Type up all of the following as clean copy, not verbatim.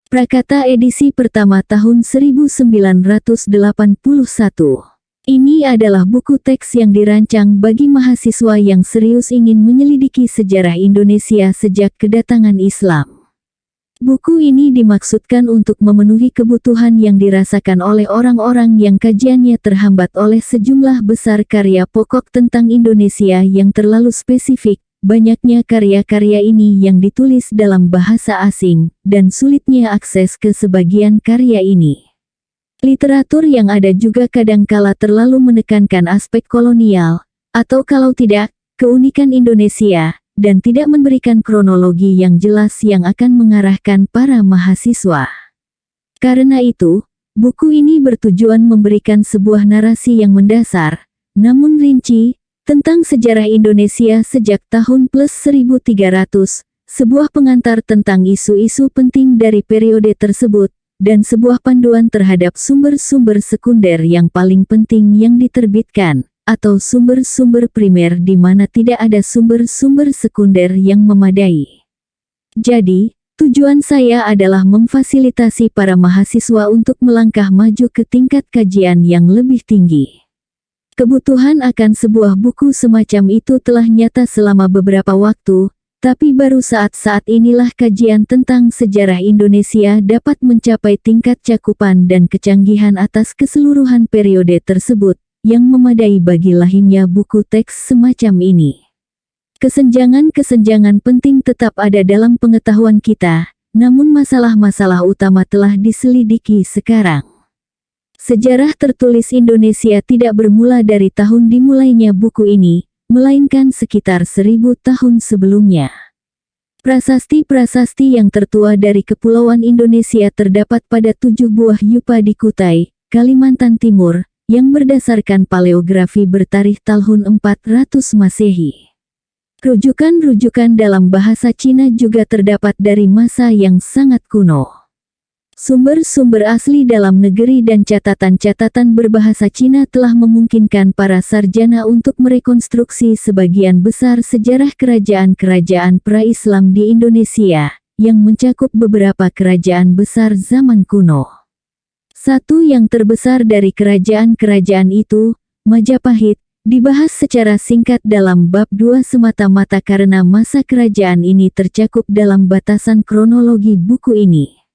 Prakata edisi pertama tahun 1981. Ini adalah buku teks yang dirancang bagi mahasiswa yang serius ingin menyelidiki sejarah Indonesia sejak kedatangan Islam. Buku ini dimaksudkan untuk memenuhi kebutuhan yang dirasakan oleh orang-orang yang kajiannya terhambat oleh sejumlah besar karya pokok tentang Indonesia yang terlalu spesifik. Banyaknya karya-karya ini yang ditulis dalam bahasa asing, dan sulitnya akses ke sebagian karya ini. Literatur yang ada juga kadangkala terlalu menekankan aspek kolonial, atau kalau tidak, keunikan Indonesia, dan tidak memberikan kronologi yang jelas yang akan mengarahkan para mahasiswa. Karena itu, buku ini bertujuan memberikan sebuah narasi yang mendasar, namun rinci, tentang sejarah Indonesia sejak tahun plus 1300, sebuah pengantar tentang isu-isu penting dari periode tersebut, dan sebuah panduan terhadap sumber-sumber sekunder yang paling penting yang diterbitkan, atau sumber-sumber primer di mana tidak ada sumber-sumber sekunder yang memadai. Jadi, tujuan saya adalah memfasilitasi para mahasiswa untuk melangkah maju ke tingkat kajian yang lebih tinggi. Kebutuhan akan sebuah buku semacam itu telah nyata selama beberapa waktu, tapi baru saat-saat inilah kajian tentang sejarah Indonesia dapat mencapai tingkat cakupan dan kecanggihan atas keseluruhan periode tersebut, yang memadai bagi lahirnya buku teks semacam ini. Kesenjangan-kesenjangan penting tetap ada dalam pengetahuan kita, namun masalah-masalah utama telah diselidiki sekarang. Sejarah tertulis Indonesia tidak bermula dari tahun dimulainya buku ini, melainkan sekitar 1000 tahun sebelumnya. Prasasti-prasasti yang tertua dari Kepulauan Indonesia terdapat pada 7 buah yupa di Kutai, Kalimantan Timur, yang berdasarkan paleografi bertarikh tahun 400 Masehi. Rujukan-rujukan dalam bahasa Cina juga terdapat dari masa yang sangat kuno. Sumber-sumber asli dalam negeri dan catatan-catatan berbahasa Cina telah memungkinkan para sarjana untuk merekonstruksi sebagian besar sejarah kerajaan-kerajaan pra-Islam di Indonesia, yang mencakup beberapa kerajaan besar zaman kuno. Satu yang terbesar dari kerajaan-kerajaan itu, Majapahit, dibahas secara singkat dalam bab 2 semata-mata karena masa kerajaan ini tercakup dalam batasan kronologi buku ini.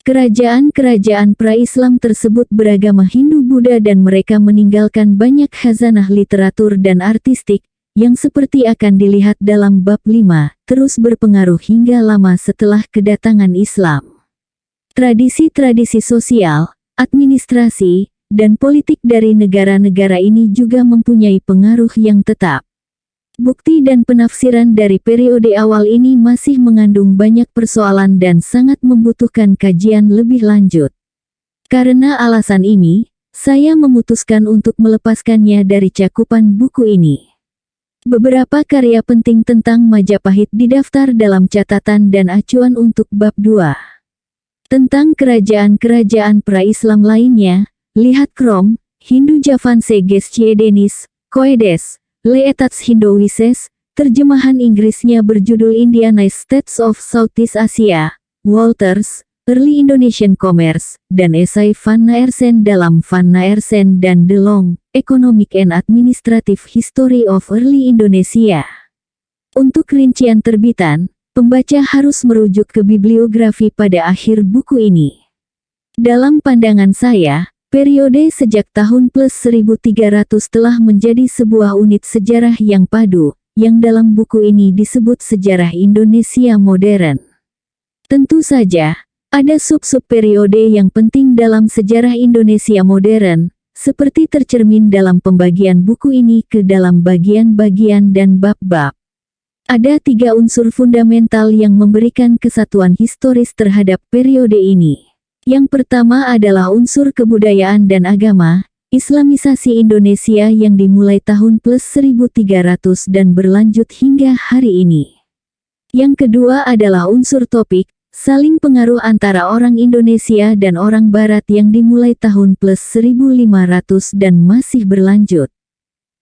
Kerajaan-kerajaan pra-Islam tersebut beragama Hindu-Buddha dan mereka meninggalkan banyak khazanah literatur dan artistik, yang seperti akan dilihat dalam bab 5, terus berpengaruh hingga lama setelah kedatangan Islam. Tradisi-tradisi sosial, administrasi, dan politik dari negara-negara ini juga mempunyai pengaruh yang tetap. Bukti dan penafsiran dari periode awal ini masih mengandung banyak persoalan dan sangat membutuhkan kajian lebih lanjut. Karena alasan ini, saya memutuskan untuk melepaskannya dari cakupan buku ini. Beberapa karya penting tentang Majapahit didaftar dalam catatan dan acuan untuk bab 2. Tentang kerajaan-kerajaan pra-Islam lainnya, lihat Krom, Hindu Javanse Gestie Denis, Coedes, Le Etats Hindowises, terjemahan Inggrisnya berjudul Indiana States of Southeast Asia, Walters, Early Indonesian Commerce, dan esai Van Naersen dalam Van Naersen dan De Long, Economic and Administrative History of Early Indonesia. Untuk rincian terbitan, pembaca harus merujuk ke bibliografi pada akhir buku ini. Dalam pandangan saya, periode sejak tahun plus 1300 telah menjadi sebuah unit sejarah yang padu, yang dalam buku ini disebut sejarah Indonesia modern. Tentu saja, ada sub-sub periode yang penting dalam sejarah Indonesia modern, seperti tercermin dalam pembagian buku ini ke dalam bagian-bagian dan bab-bab. Ada 3 unsur fundamental yang memberikan kesatuan historis terhadap periode ini. Yang pertama adalah unsur kebudayaan dan agama, Islamisasi Indonesia yang dimulai tahun plus 1300 dan berlanjut hingga hari ini. Yang kedua adalah unsur topik, saling pengaruh antara orang Indonesia dan orang Barat yang dimulai tahun plus 1500 dan masih berlanjut.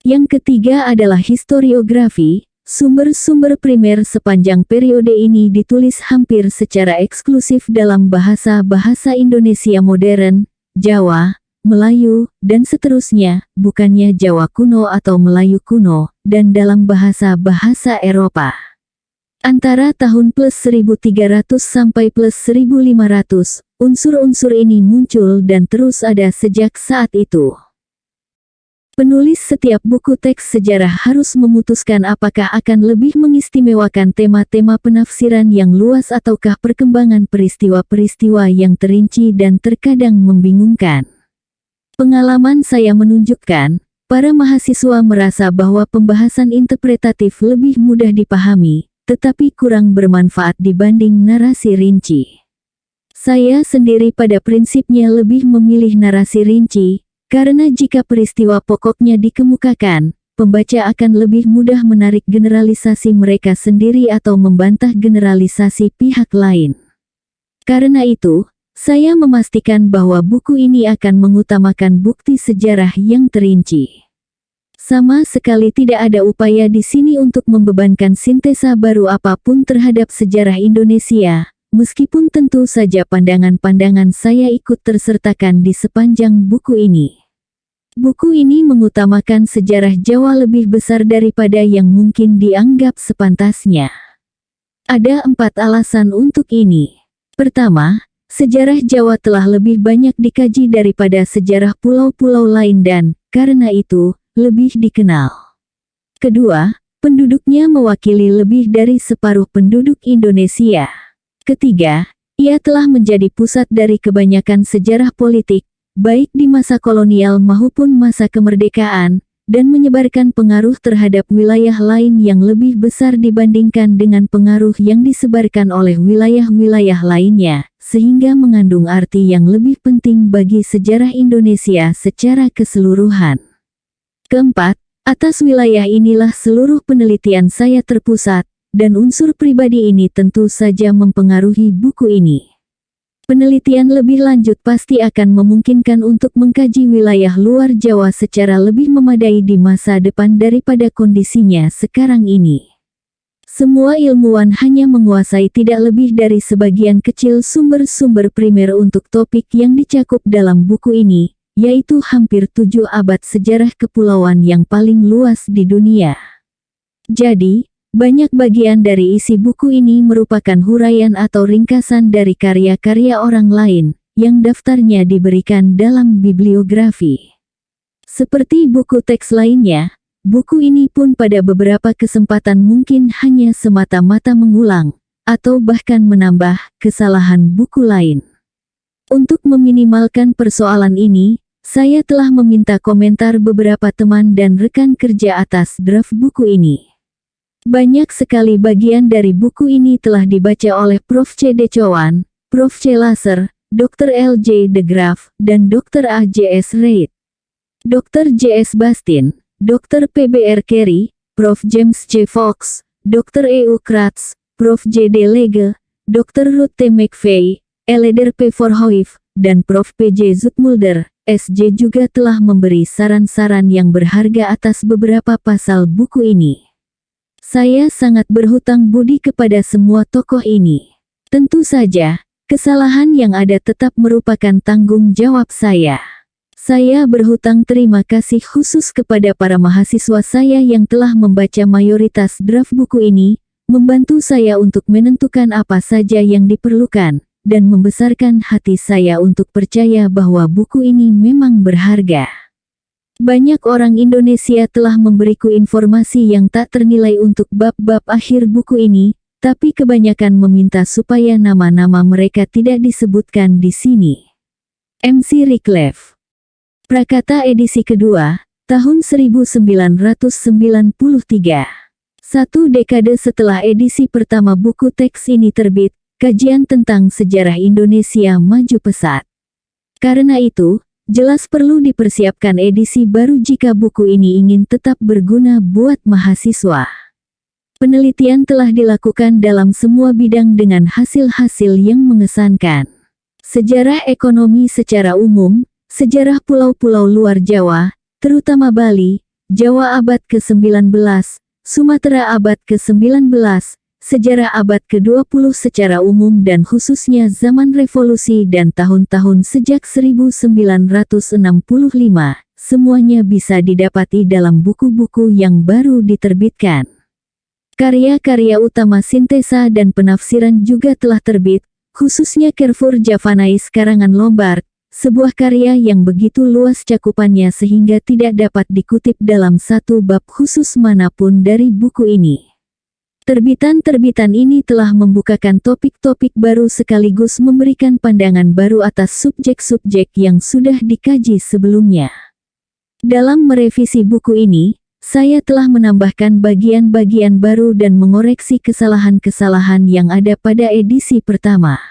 Yang ketiga adalah historiografi, sumber-sumber primer sepanjang periode ini ditulis hampir secara eksklusif dalam bahasa-bahasa Indonesia modern, Jawa, Melayu, dan seterusnya, bukannya Jawa kuno atau Melayu kuno, dan dalam bahasa-bahasa Eropa. Antara tahun plus 1300 sampai plus 1500, unsur-unsur ini muncul dan terus ada sejak saat itu. Penulis setiap buku teks sejarah harus memutuskan apakah akan lebih mengistimewakan tema-tema penafsiran yang luas ataukah perkembangan peristiwa-peristiwa yang terinci dan terkadang membingungkan. Pengalaman saya menunjukkan, para mahasiswa merasa bahwa pembahasan interpretatif lebih mudah dipahami, tetapi kurang bermanfaat dibanding narasi rinci. Saya sendiri pada prinsipnya lebih memilih narasi rinci, karena jika peristiwa pokoknya dikemukakan, pembaca akan lebih mudah menarik generalisasi mereka sendiri atau membantah generalisasi pihak lain. Karena itu, saya memastikan bahwa buku ini akan mengutamakan bukti sejarah yang terinci. Sama sekali tidak ada upaya di sini untuk membebankan sintesa baru apapun terhadap sejarah Indonesia, meskipun tentu saja pandangan-pandangan saya ikut tersertakan di sepanjang buku ini. Buku ini mengutamakan sejarah Jawa lebih besar daripada yang mungkin dianggap sepantasnya. Ada 4 alasan untuk ini. Pertama, sejarah Jawa telah lebih banyak dikaji daripada sejarah pulau-pulau lain dan, karena itu, lebih dikenal. Kedua, penduduknya mewakili lebih dari separuh penduduk Indonesia. Ketiga, ia telah menjadi pusat dari kebanyakan sejarah politik, baik di masa kolonial maupun masa kemerdekaan, dan menyebarkan pengaruh terhadap wilayah lain yang lebih besar dibandingkan dengan pengaruh yang disebarkan oleh wilayah-wilayah lainnya, sehingga mengandung arti yang lebih penting bagi sejarah Indonesia secara keseluruhan. Keempat, atas wilayah inilah seluruh penelitian saya terpusat, dan unsur pribadi ini tentu saja mempengaruhi buku ini. Penelitian lebih lanjut pasti akan memungkinkan untuk mengkaji wilayah luar Jawa secara lebih memadai di masa depan daripada kondisinya sekarang ini. Semua ilmuwan hanya menguasai tidak lebih dari sebagian kecil sumber-sumber primer untuk topik yang dicakup dalam buku ini, yaitu hampir 7 abad sejarah kepulauan yang paling luas di dunia. Jadi, banyak bagian dari isi buku ini merupakan huraian atau ringkasan dari karya-karya orang lain, yang daftarnya diberikan dalam bibliografi. Seperti buku teks lainnya, buku ini pun pada beberapa kesempatan mungkin hanya semata-mata mengulang, atau bahkan menambah, kesalahan buku lain. Untuk meminimalkan persoalan ini, saya telah meminta komentar beberapa teman dan rekan kerja atas draft buku ini. Banyak sekali bagian dari buku ini telah dibaca oleh Prof. C. Decowan, Prof. C. Lasser, Dr. L. J. de Graaf, dan Dr. A. J. S. Reid. Dr. J. S. Bastin, Dr. P. B. R. Carey, Prof. James C. Fox, Dr. E. U. Kratz, Prof. J. D. Lege, Dr. Ruth T. McVeigh, Eleder P. Verhoeven, dan Prof. P. J. Zoetmulder, S.J. juga telah memberi saran-saran yang berharga atas beberapa pasal buku ini. Saya sangat berhutang budi kepada semua tokoh ini. Tentu saja, kesalahan yang ada tetap merupakan tanggung jawab saya. Saya berhutang terima kasih khusus kepada para mahasiswa saya yang telah membaca mayoritas draft buku ini, membantu saya untuk menentukan apa saja yang diperlukan, dan membesarkan hati saya untuk percaya bahwa buku ini memang berharga. Banyak orang Indonesia telah memberiku informasi yang tak ternilai untuk bab-bab akhir buku ini, tapi kebanyakan meminta supaya nama-nama mereka tidak disebutkan di sini. MC Rickleff. Prakata edisi kedua, tahun 1993. 1 dekade setelah edisi pertama buku teks ini terbit, kajian tentang sejarah Indonesia maju pesat. Karena itu, jelas perlu dipersiapkan edisi baru jika buku ini ingin tetap berguna buat mahasiswa. Penelitian telah dilakukan dalam semua bidang dengan hasil-hasil yang mengesankan. Sejarah ekonomi secara umum, sejarah pulau-pulau luar Jawa, terutama Bali, Jawa abad ke-19, Sumatera abad ke-19, sejarah abad ke-20 secara umum dan khususnya zaman revolusi dan tahun-tahun sejak 1965, semuanya bisa didapati dalam buku-buku yang baru diterbitkan. Karya-karya utama sintesa dan penafsiran juga telah terbit, khususnya Carrefour Javanais karangan Lombard, sebuah karya yang begitu luas cakupannya sehingga tidak dapat dikutip dalam satu bab khusus manapun dari buku ini. Terbitan-terbitan ini telah membukakan topik-topik baru sekaligus memberikan pandangan baru atas subjek-subjek yang sudah dikaji sebelumnya. Dalam merevisi buku ini, saya telah menambahkan bagian-bagian baru dan mengoreksi kesalahan-kesalahan yang ada pada edisi pertama.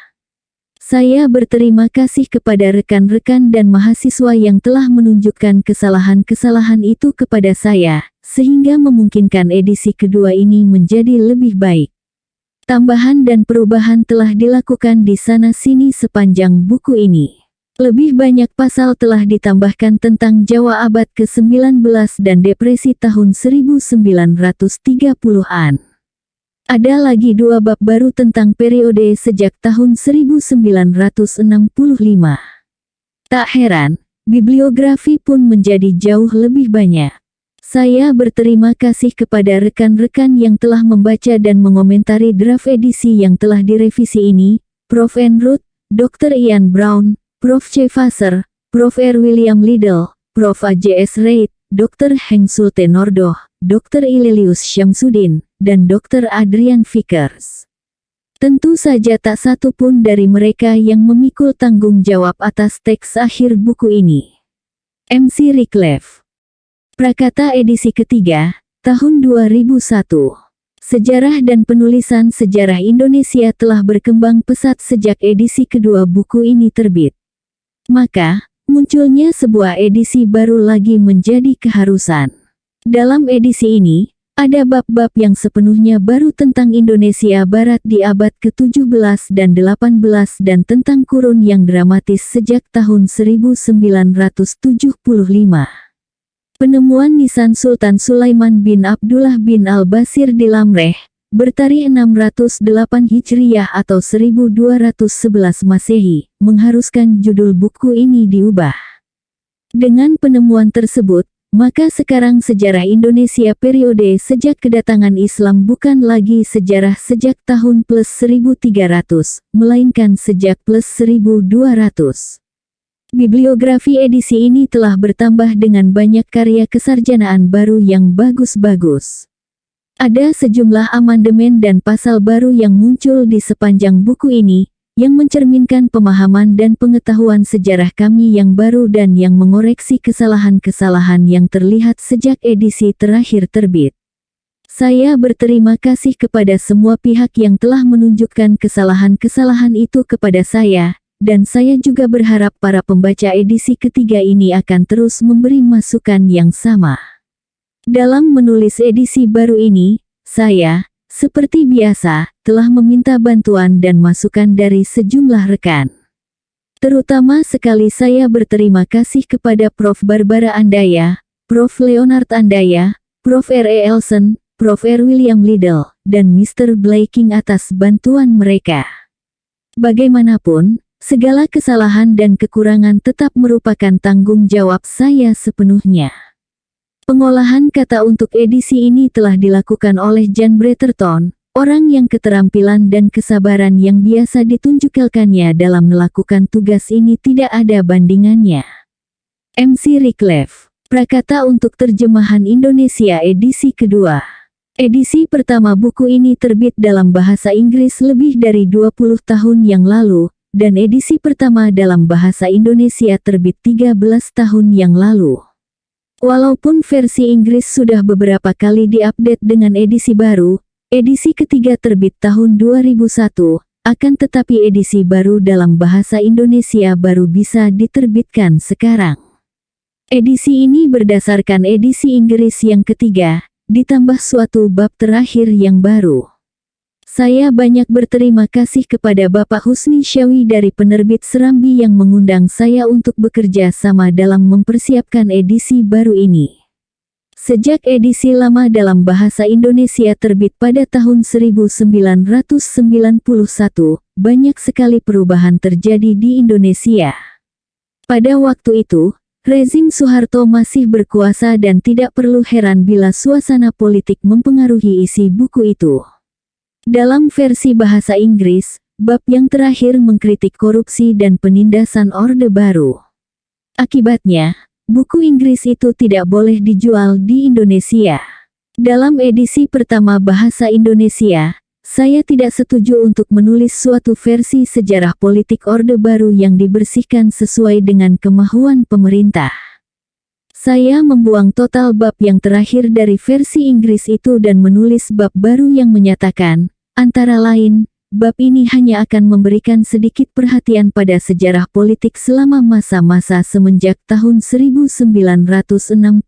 Saya berterima kasih kepada rekan-rekan dan mahasiswa yang telah menunjukkan kesalahan-kesalahan itu kepada saya, sehingga memungkinkan edisi kedua ini menjadi lebih baik. Tambahan dan perubahan telah dilakukan di sana-sini sepanjang buku ini. Lebih banyak pasal telah ditambahkan tentang Jawa abad ke-19 dan depresi tahun 1930-an. Ada lagi 2 bab baru tentang periode sejak tahun 1965. Tak heran, bibliografi pun menjadi jauh lebih banyak. Saya berterima kasih kepada rekan-rekan yang telah membaca dan mengomentari draft edisi yang telah direvisi ini, Prof. N. Root, Dr. Ian Brown, Prof. C. Vassar, Prof. R. William Liddell, Prof. A. J. S. Reid, Dr. Heng Sulte Nordoh, Dr. Ilelius Syamsuddin, dan Dr. Adrian Vickers. Tentu saja tak satu pun dari mereka yang memikul tanggung jawab atas teks akhir buku ini. MC Rickleff. Prakata edisi ketiga, tahun 2001. Sejarah dan penulisan sejarah Indonesia telah berkembang pesat sejak edisi kedua buku ini terbit. Maka, munculnya sebuah edisi baru lagi menjadi keharusan. Dalam edisi ini, ada bab-bab yang sepenuhnya baru tentang Indonesia Barat di abad ke-17 dan 18 dan tentang kurun yang dramatis sejak tahun 1975. Penemuan nisan Sultan Sulaiman bin Abdullah bin Al-Basir di Lamreh, bertarikh 608 Hijriyah atau 1211 Masehi, mengharuskan judul buku ini diubah. Dengan penemuan tersebut, maka sekarang sejarah Indonesia periode sejak kedatangan Islam bukan lagi sejarah sejak tahun plus 1300, melainkan sejak plus 1200. Bibliografi edisi ini telah bertambah dengan banyak karya kesarjanaan baru yang bagus-bagus. Ada sejumlah amandemen dan pasal baru yang muncul di sepanjang buku ini, yang mencerminkan pemahaman dan pengetahuan sejarah kami yang baru dan yang mengoreksi kesalahan-kesalahan yang terlihat sejak edisi terakhir terbit. Saya berterima kasih kepada semua pihak yang telah menunjukkan kesalahan-kesalahan itu kepada saya, dan saya juga berharap para pembaca edisi ketiga ini akan terus memberi masukan yang sama. Dalam menulis edisi baru ini, saya, seperti biasa, telah meminta bantuan dan masukan dari sejumlah rekan. Terutama sekali saya berterima kasih kepada Prof. Barbara Andaya, Prof. Leonard Andaya, Prof. R. E. Elson, Prof. R. William Liddell, dan Mr. Blaking atas bantuan mereka. Bagaimanapun, segala kesalahan dan kekurangan tetap merupakan tanggung jawab saya sepenuhnya. Pengolahan kata untuk edisi ini telah dilakukan oleh Jan Bretterton, orang yang keterampilan dan kesabaran yang biasa ditunjukkannya dalam melakukan tugas ini tidak ada bandingannya. MC Rickleff. Prakata untuk terjemahan Indonesia edisi kedua. Edisi pertama buku ini terbit dalam bahasa Inggris lebih dari 20 tahun yang lalu, dan edisi pertama dalam bahasa Indonesia terbit 13 tahun yang lalu. Walaupun versi Inggris sudah beberapa kali diupdate dengan edisi baru, edisi ketiga terbit tahun 2001, akan tetapi edisi baru dalam bahasa Indonesia baru bisa diterbitkan sekarang. Edisi ini berdasarkan edisi Inggris yang ketiga, ditambah suatu bab terakhir yang baru. Saya banyak berterima kasih kepada Bapak Husni Syawi dari penerbit Serambi yang mengundang saya untuk bekerja sama dalam mempersiapkan edisi baru ini. Sejak edisi lama dalam bahasa Indonesia terbit pada tahun 1991, banyak sekali perubahan terjadi di Indonesia. Pada waktu itu, rezim Soeharto masih berkuasa dan tidak perlu heran bila suasana politik mempengaruhi isi buku itu. Dalam versi bahasa Inggris, bab yang terakhir mengkritik korupsi dan penindasan Orde Baru. Akibatnya, buku Inggris itu tidak boleh dijual di Indonesia. Dalam edisi pertama bahasa Indonesia, saya tidak setuju untuk menulis suatu versi sejarah politik Orde Baru yang dibersihkan sesuai dengan kemauan pemerintah. Saya membuang total bab yang terakhir dari versi Inggris itu dan menulis bab baru yang menyatakan, antara lain, bab ini hanya akan memberikan sedikit perhatian pada sejarah politik selama masa-masa semenjak tahun 1965.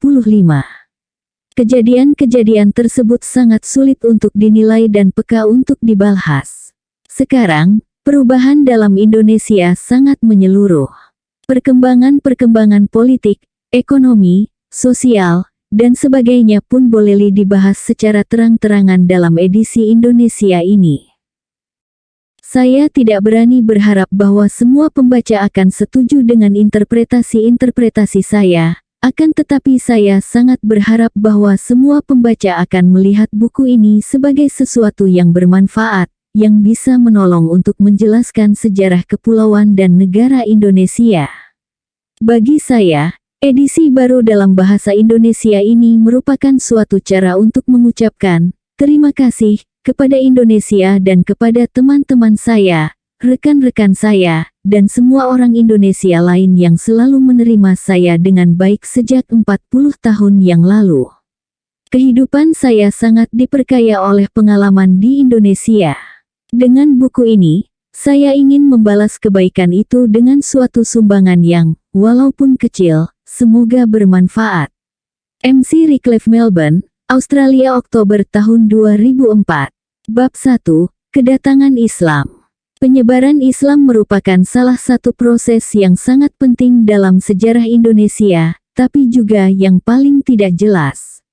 Kejadian-kejadian tersebut sangat sulit untuk dinilai dan peka untuk dibahas. Sekarang, perubahan dalam Indonesia sangat menyeluruh. Perkembangan politik, ekonomi, sosial, dan sebagainya pun boleh dibahas secara terang-terangan dalam edisi Indonesia ini. Saya tidak berani berharap bahwa semua pembaca akan setuju dengan interpretasi saya. Akan tetapi saya sangat berharap bahwa semua pembaca akan melihat buku ini sebagai sesuatu yang bermanfaat, yang bisa menolong untuk menjelaskan sejarah kepulauan dan negara Indonesia. Bagi saya, edisi baru dalam bahasa Indonesia ini merupakan suatu cara untuk mengucapkan terima kasih kepada Indonesia dan kepada teman-teman saya, rekan-rekan saya, dan semua orang Indonesia lain yang selalu menerima saya dengan baik sejak 40 tahun yang lalu. Kehidupan saya sangat diperkaya oleh pengalaman di Indonesia. Dengan buku ini, saya ingin membalas kebaikan itu dengan suatu sumbangan yang, walaupun kecil, semoga bermanfaat. MC Redcliffe, Melbourne, Australia, Oktober tahun 2004. Bab 1, Kedatangan Islam. Penyebaran Islam merupakan salah satu proses yang sangat penting dalam sejarah Indonesia, tapi juga yang paling tidak jelas.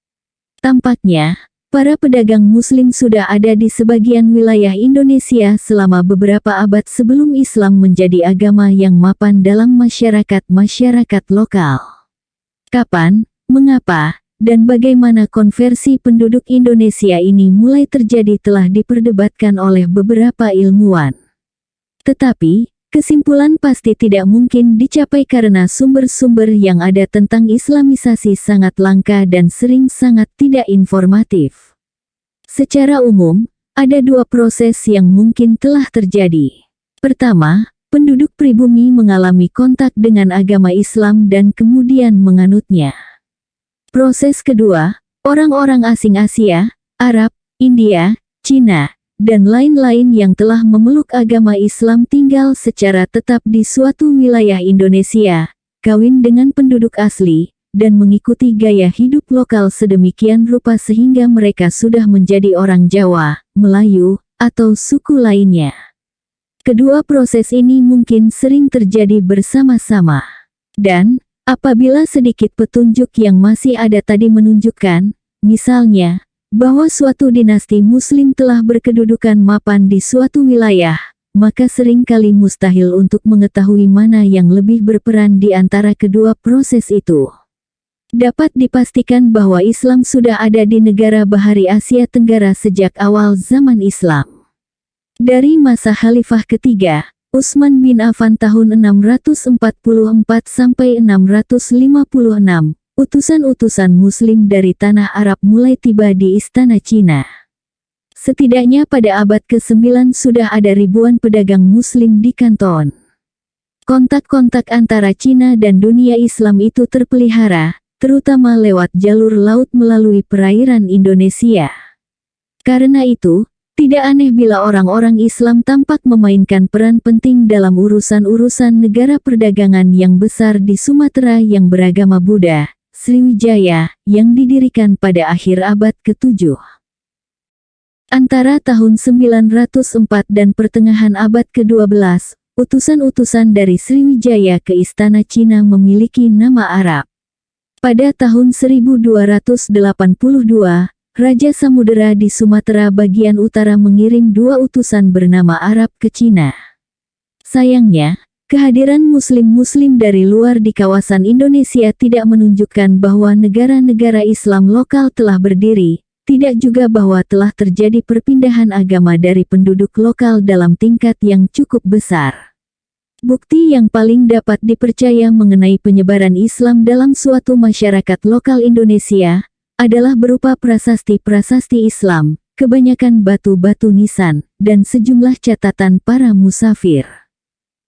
Tampaknya, para pedagang Muslim sudah ada di sebagian wilayah Indonesia selama beberapa abad sebelum Islam menjadi agama yang mapan dalam masyarakat lokal. Kapan, mengapa, dan bagaimana konversi penduduk Indonesia ini mulai terjadi telah diperdebatkan oleh beberapa ilmuwan. Tetapi, kesimpulan pasti tidak mungkin dicapai karena sumber-sumber yang ada tentang Islamisasi sangat langka dan sering sangat tidak informatif. Secara umum, ada dua proses yang mungkin telah terjadi. Pertama, penduduk pribumi mengalami kontak dengan agama Islam dan kemudian menganutnya. Proses kedua, orang-orang asing Asia, Arab, India, Cina, dan lain-lain yang telah memeluk agama Islam tinggal secara tetap di suatu wilayah Indonesia, kawin dengan penduduk asli, dan mengikuti gaya hidup lokal sedemikian rupa sehingga mereka sudah menjadi orang Jawa, Melayu, atau suku lainnya. Kedua proses ini mungkin sering terjadi bersama-sama. Dan, apabila sedikit petunjuk yang masih ada tadi menunjukkan, misalnya, bahwa suatu dinasti Muslim telah berkedudukan mapan di suatu wilayah, maka seringkali mustahil untuk mengetahui mana yang lebih berperan di antara kedua proses itu. Dapat dipastikan bahwa Islam sudah ada di negara Bahari Asia Tenggara sejak awal zaman Islam. Dari masa Khalifah ketiga, Utsman bin Affan tahun 644 sampai 656, utusan-utusan Muslim dari tanah Arab mulai tiba di istana Cina. Setidaknya pada abad ke-9 sudah ada ribuan pedagang Muslim di Kanton. Kontak-kontak antara Cina dan dunia Islam itu terpelihara, terutama lewat jalur laut melalui perairan Indonesia. Karena itu, tidak aneh bila orang-orang Islam tampak memainkan peran penting dalam urusan-urusan negara perdagangan yang besar di Sumatera yang beragama Buddha, Sriwijaya, yang didirikan pada akhir abad ke-7. Antara tahun 904 dan pertengahan abad ke-12, utusan-utusan dari Sriwijaya ke istana Cina memiliki nama Arab. Pada tahun 1282, Raja Samudera di Sumatera bagian utara mengirim 2 utusan bernama Arab ke Cina. Sayangnya, kehadiran Muslim-Muslim dari luar di kawasan Indonesia tidak menunjukkan bahwa negara-negara Islam lokal telah berdiri, tidak juga bahwa telah terjadi perpindahan agama dari penduduk lokal dalam tingkat yang cukup besar. Bukti yang paling dapat dipercaya mengenai penyebaran Islam dalam suatu masyarakat lokal Indonesia adalah berupa prasasti-prasasti Islam, kebanyakan batu-batu nisan, dan sejumlah catatan para musafir.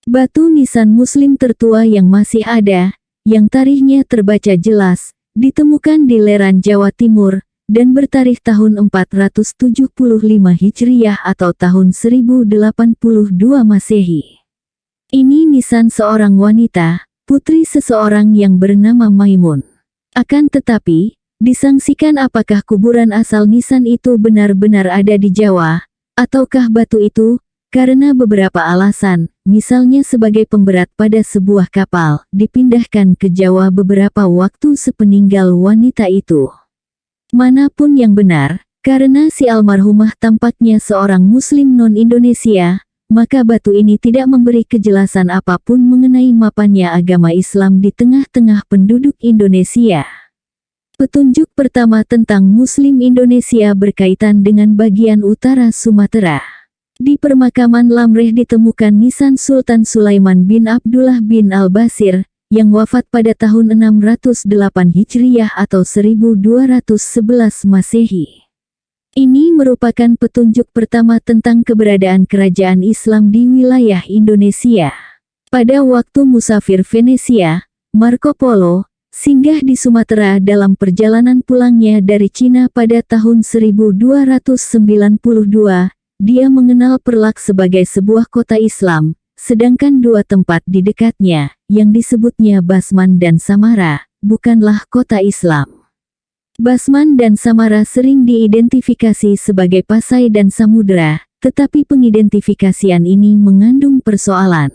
Batu nisan Muslim tertua yang masih ada, yang tarikhnya terbaca jelas, ditemukan di Leran Jawa Timur, dan bertarikh tahun 475 Hijriah atau tahun 1082 Masehi. Ini nisan seorang wanita, putri seseorang yang bernama Maimun. Akan tetapi, disangsikan apakah kuburan asal nisan itu benar-benar ada di Jawa, ataukah batu itu, karena beberapa alasan, misalnya sebagai pemberat pada sebuah kapal, dipindahkan ke Jawa beberapa waktu sepeninggal wanita itu. Manapun yang benar, karena si almarhumah tampaknya seorang Muslim non-Indonesia, maka batu ini tidak memberi kejelasan apapun mengenai mapannya agama Islam di tengah-tengah penduduk Indonesia. Petunjuk pertama tentang Muslim Indonesia berkaitan dengan bagian utara Sumatera. Di permakaman Lamreh ditemukan nisan Sultan Sulaiman bin Abdullah bin Al-Basir, yang wafat pada tahun 608 Hijriah atau 1211 Masehi. Ini merupakan petunjuk pertama tentang keberadaan kerajaan Islam di wilayah Indonesia. Pada waktu musafir Venesia, Marco Polo, singgah di Sumatera dalam perjalanan pulangnya dari Cina pada tahun 1292, dia mengenal Perlak sebagai sebuah kota Islam, sedangkan 2 tempat di dekatnya, yang disebutnya Basman dan Samara, bukanlah kota Islam. Basman dan Samara sering diidentifikasi sebagai Pasai dan Samudera, tetapi pengidentifikasian ini mengandung persoalan.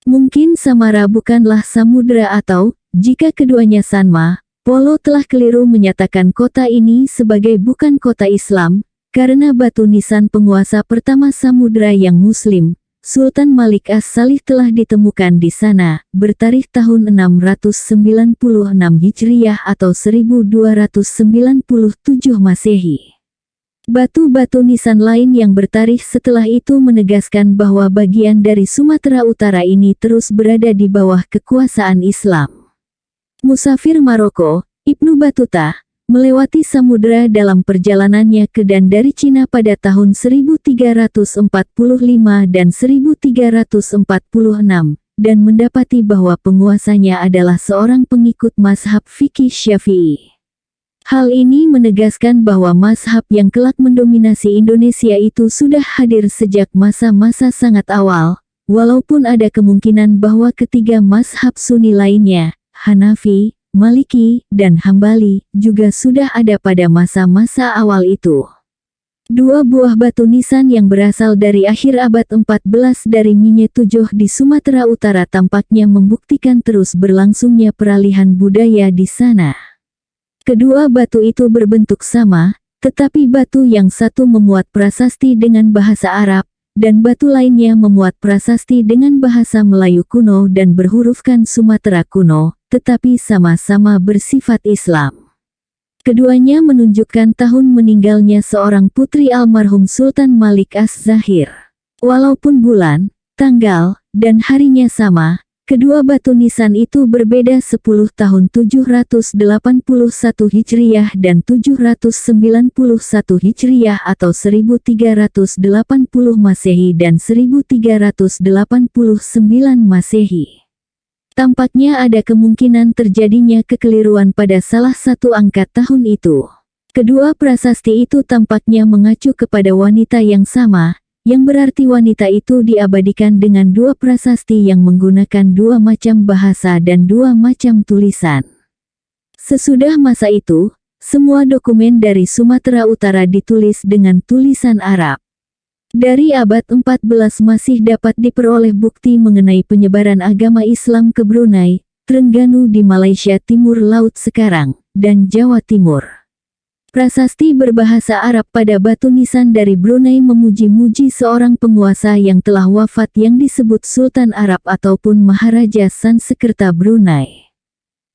Mungkin Samara bukanlah Samudera atau, jika keduanya sama, Polo telah keliru menyatakan kota ini sebagai bukan kota Islam, karena batu nisan penguasa pertama Samudera yang Muslim, Sultan Malik As-Salih telah ditemukan di sana, bertarikh tahun 696 Hijriah atau 1297 Masehi. Batu-batu nisan lain yang bertarikh setelah itu menegaskan bahwa bagian dari Sumatera Utara ini terus berada di bawah kekuasaan Islam. Musafir Maroko, Ibnu Battuta, melewati samudera dalam perjalanannya ke dan dari Cina pada tahun 1345 dan 1346, dan mendapati bahwa penguasanya adalah seorang pengikut mazhab fikih Syafi'i. Hal ini menegaskan bahwa mazhab yang kelak mendominasi Indonesia itu sudah hadir sejak masa-masa sangat awal, walaupun ada kemungkinan bahwa ketiga mazhab Sunni lainnya, Hanafi, Maliki, dan Hambali, juga sudah ada pada masa-masa awal itu. 2 buah batu nisan yang berasal dari akhir abad 14 dari Minye-Tujuh di Sumatera Utara tampaknya membuktikan terus berlangsungnya peralihan budaya di sana. Kedua batu itu berbentuk sama, tetapi batu yang satu memuat prasasti dengan bahasa Arab, dan batu lainnya memuat prasasti dengan bahasa Melayu kuno dan berhurufkan Sumatera kuno, tetapi sama-sama bersifat Islam. Keduanya menunjukkan tahun meninggalnya seorang putri almarhum Sultan Malik As-Zahir. Walaupun bulan, tanggal, dan harinya sama, kedua batu nisan itu berbeda 10 tahun 781 Hijriah dan 791 Hijriah atau 1380 Masehi dan 1389 Masehi. Tampaknya ada kemungkinan terjadinya kekeliruan pada salah satu angka tahun itu. Kedua prasasti itu tampaknya mengacu kepada wanita yang sama, yang berarti wanita itu diabadikan dengan 2 prasasti yang menggunakan 2 macam bahasa dan 2 macam tulisan. Sesudah masa itu, semua dokumen dari Sumatera Utara ditulis dengan tulisan Arab. Dari abad 14 masih dapat diperoleh bukti mengenai penyebaran agama Islam ke Brunei, Trengganu di Malaysia Timur Laut sekarang, dan Jawa Timur. Prasasti berbahasa Arab pada batu nisan dari Brunei memuji-muji seorang penguasa yang telah wafat yang disebut Sultan Arab ataupun Maharaja Sansekerta Brunei.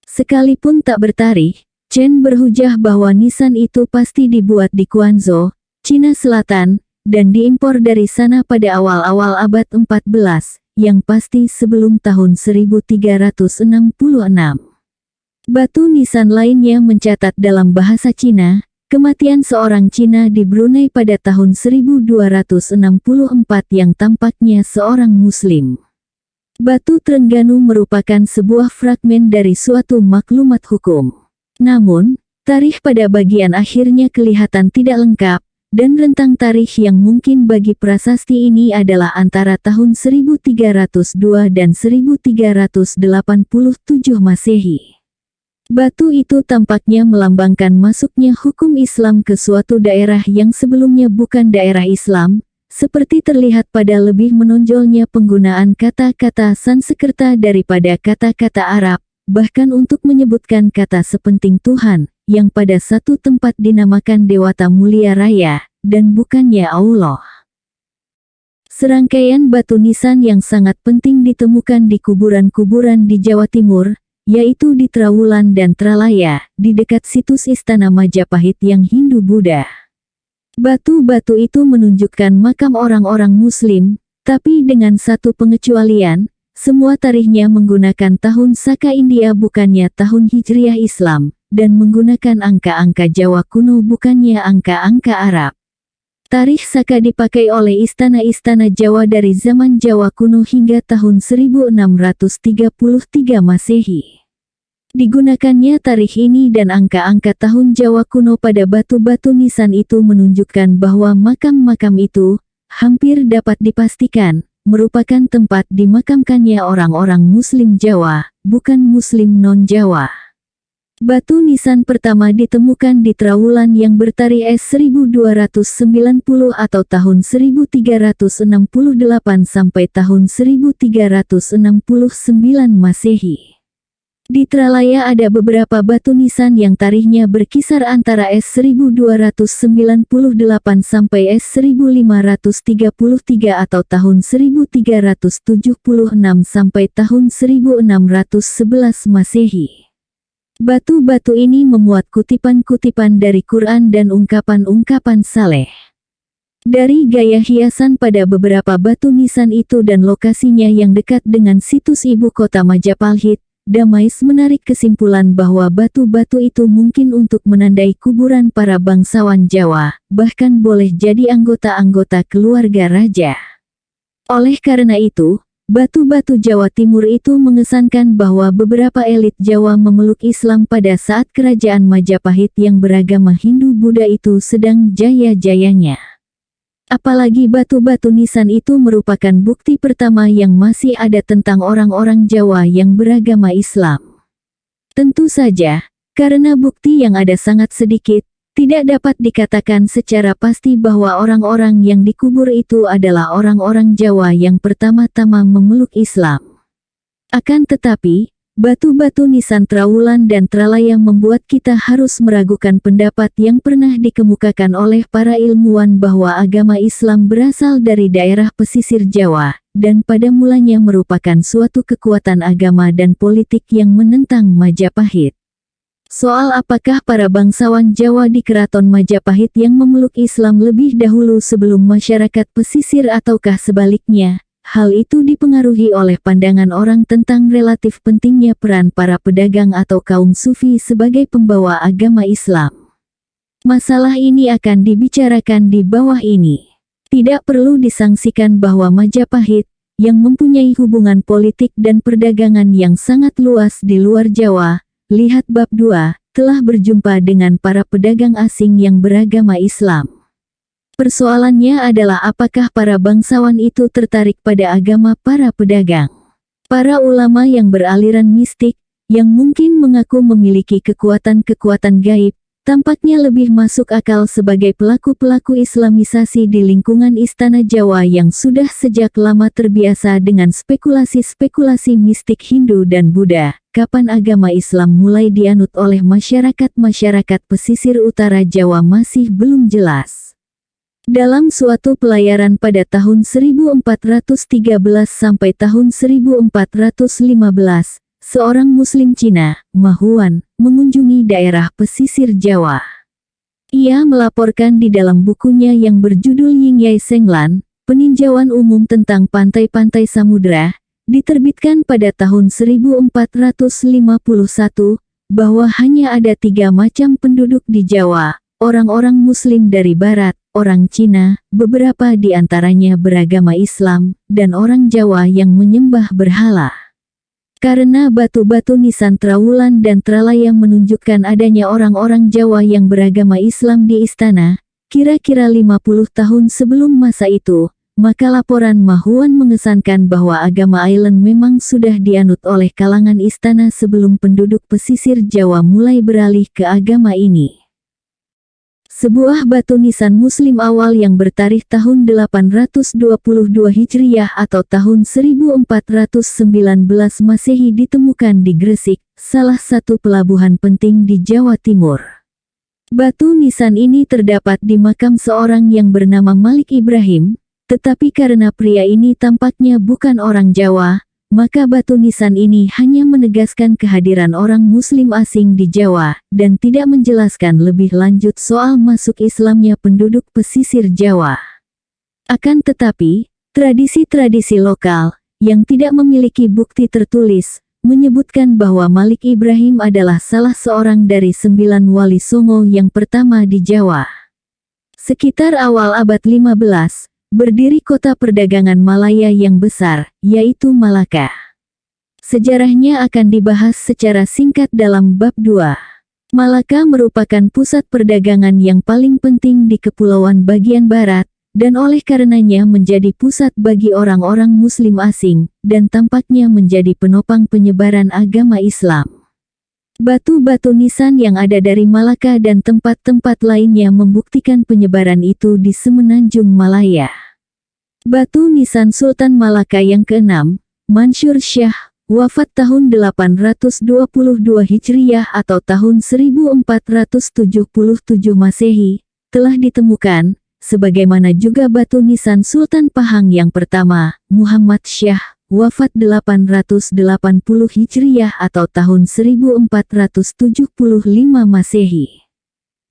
Sekalipun tak bertarikh, Chen berhujah bahwa nisan itu pasti dibuat di Guangzhou, Cina Selatan, dan diimpor dari sana pada awal-awal abad 14, yang pasti sebelum tahun 1366. Batu nisan lainnya mencatat dalam bahasa Cina, kematian seorang Cina di Brunei pada tahun 1264 yang tampaknya seorang Muslim. Batu Trengganu merupakan sebuah fragmen dari suatu maklumat hukum. Namun, tarikh pada bagian akhirnya kelihatan tidak lengkap, dan rentang tarikh yang mungkin bagi prasasti ini adalah antara tahun 1302 dan 1387 Masehi. Batu itu tampaknya melambangkan masuknya hukum Islam ke suatu daerah yang sebelumnya bukan daerah Islam, seperti terlihat pada lebih menonjolnya penggunaan kata-kata Sansekerta daripada kata-kata Arab, bahkan untuk menyebutkan kata sepenting Tuhan, yang pada satu tempat dinamakan Dewata Mulia Raya, dan bukannya Allah. Serangkaian batu nisan yang sangat penting ditemukan di kuburan-kuburan di Jawa Timur, yaitu di Trawulan dan Tralaya, di dekat situs Istana Majapahit yang Hindu-Buddha. Batu-batu itu menunjukkan makam orang-orang Muslim, tapi dengan satu pengecualian, semua tarikhnya menggunakan tahun Saka India bukannya tahun Hijriah Islam, dan menggunakan angka-angka Jawa kuno bukannya angka-angka Arab. Tarikh Saka dipakai oleh istana-istana Jawa dari zaman Jawa kuno hingga tahun 1633 Masehi. Digunakannya tarikh ini dan angka-angka tahun Jawa kuno pada batu-batu nisan itu menunjukkan bahwa makam-makam itu, hampir dapat dipastikan, merupakan tempat dimakamkannya orang-orang Muslim Jawa, bukan Muslim non-Jawa. Batu nisan pertama ditemukan di Trawulan yang bertarikh S1290 atau tahun 1368 sampai tahun 1369 Masehi. Di Tralaya ada beberapa batu nisan yang tarikhnya berkisar antara S1298 sampai S1533 atau tahun 1376 sampai tahun 1611 Masehi. Batu-batu ini memuat kutipan-kutipan dari Quran dan ungkapan-ungkapan saleh. Dari gaya hiasan pada beberapa batu nisan itu dan lokasinya yang dekat dengan situs ibu kota Majapahit, Damais menarik kesimpulan bahwa batu-batu itu mungkin untuk menandai kuburan para bangsawan Jawa, bahkan boleh jadi anggota-anggota keluarga raja. Oleh karena itu, batu-batu Jawa Timur itu mengesankan bahwa beberapa elit Jawa memeluk Islam pada saat kerajaan Majapahit yang beragama Hindu-Buddha itu sedang jaya-jayanya. Apalagi batu-batu nisan itu merupakan bukti pertama yang masih ada tentang orang-orang Jawa yang beragama Islam. Tentu saja, karena bukti yang ada sangat sedikit, tidak dapat dikatakan secara pasti bahwa orang-orang yang dikubur itu adalah orang-orang Jawa yang pertama-tama memeluk Islam. Akan tetapi, batu-batu nisan Trawulan dan Tralaya membuat kita harus meragukan pendapat yang pernah dikemukakan oleh para ilmuwan bahwa agama Islam berasal dari daerah pesisir Jawa, dan pada mulanya merupakan suatu kekuatan agama dan politik yang menentang Majapahit. Soal apakah para bangsawan Jawa di Keraton Majapahit yang memeluk Islam lebih dahulu sebelum masyarakat pesisir ataukah sebaliknya, hal itu dipengaruhi oleh pandangan orang tentang relatif pentingnya peran para pedagang atau kaum sufi sebagai pembawa agama Islam. Masalah ini akan dibicarakan di bawah ini. Tidak perlu disangsikan bahwa Majapahit, yang mempunyai hubungan politik dan perdagangan yang sangat luas di luar Jawa, lihat bab 2, telah berjumpa dengan para pedagang asing yang beragama Islam. Persoalannya adalah apakah para bangsawan itu tertarik pada agama para pedagang. Para ulama yang beraliran mistik, yang mungkin mengaku memiliki kekuatan-kekuatan gaib, tampaknya lebih masuk akal sebagai pelaku-pelaku Islamisasi di lingkungan Istana Jawa yang sudah sejak lama terbiasa dengan spekulasi-spekulasi mistik Hindu dan Buddha. Kapan agama Islam mulai dianut oleh masyarakat pesisir utara Jawa masih belum jelas. Dalam suatu pelayaran pada tahun 1413 sampai tahun 1415, seorang Muslim Cina, Ma Huan, mengunjungi daerah pesisir Jawa. Ia melaporkan di dalam bukunya yang berjudul Yingyai Senglan, Peninjauan Umum tentang Pantai-Pantai Samudra, diterbitkan pada tahun 1451, bahwa hanya ada 3 macam penduduk di Jawa, orang-orang Muslim dari Barat, orang Cina, beberapa di antaranya beragama Islam, dan orang Jawa yang menyembah berhala. Karena batu-batu nisan Trawulan dan Tralayang menunjukkan adanya orang-orang Jawa yang beragama Islam di istana, kira-kira 50 tahun sebelum masa itu, maka laporan Ma Huan mengesankan bahwa agama Island memang sudah dianut oleh kalangan istana sebelum penduduk pesisir Jawa mulai beralih ke agama ini. Sebuah batu nisan Muslim awal yang bertarikh tahun 822 Hijriah atau tahun 1419 Masehi ditemukan di Gresik, salah satu pelabuhan penting di Jawa Timur. Batu nisan ini terdapat di makam seorang yang bernama Malik Ibrahim, tetapi karena pria ini tampaknya bukan orang Jawa, maka batu nisan ini hanya menegaskan kehadiran orang Muslim asing di Jawa, dan tidak menjelaskan lebih lanjut soal masuk Islamnya penduduk pesisir Jawa. Akan tetapi, tradisi-tradisi lokal, yang tidak memiliki bukti tertulis, menyebutkan bahwa Malik Ibrahim adalah salah seorang dari 9 wali Songo yang pertama di Jawa. Sekitar awal abad 15, berdiri kota perdagangan Malaya yang besar, yaitu Malaka. Sejarahnya akan dibahas secara singkat dalam bab 2. Malaka merupakan pusat perdagangan yang paling penting di kepulauan bagian barat, dan oleh karenanya menjadi pusat bagi orang-orang Muslim asing, dan tampaknya menjadi penopang penyebaran agama Islam. Batu-batu nisan yang ada dari Malaka dan tempat-tempat lainnya membuktikan penyebaran itu di semenanjung Malaya. Batu nisan Sultan Malaka yang ke-6, Mansur Shah, wafat tahun 822 Hijriah atau tahun 1477 Masehi, telah ditemukan, sebagaimana juga batu nisan Sultan Pahang yang pertama, Muhammad Shah, wafat 880 Hijriah atau tahun 1475 Masehi.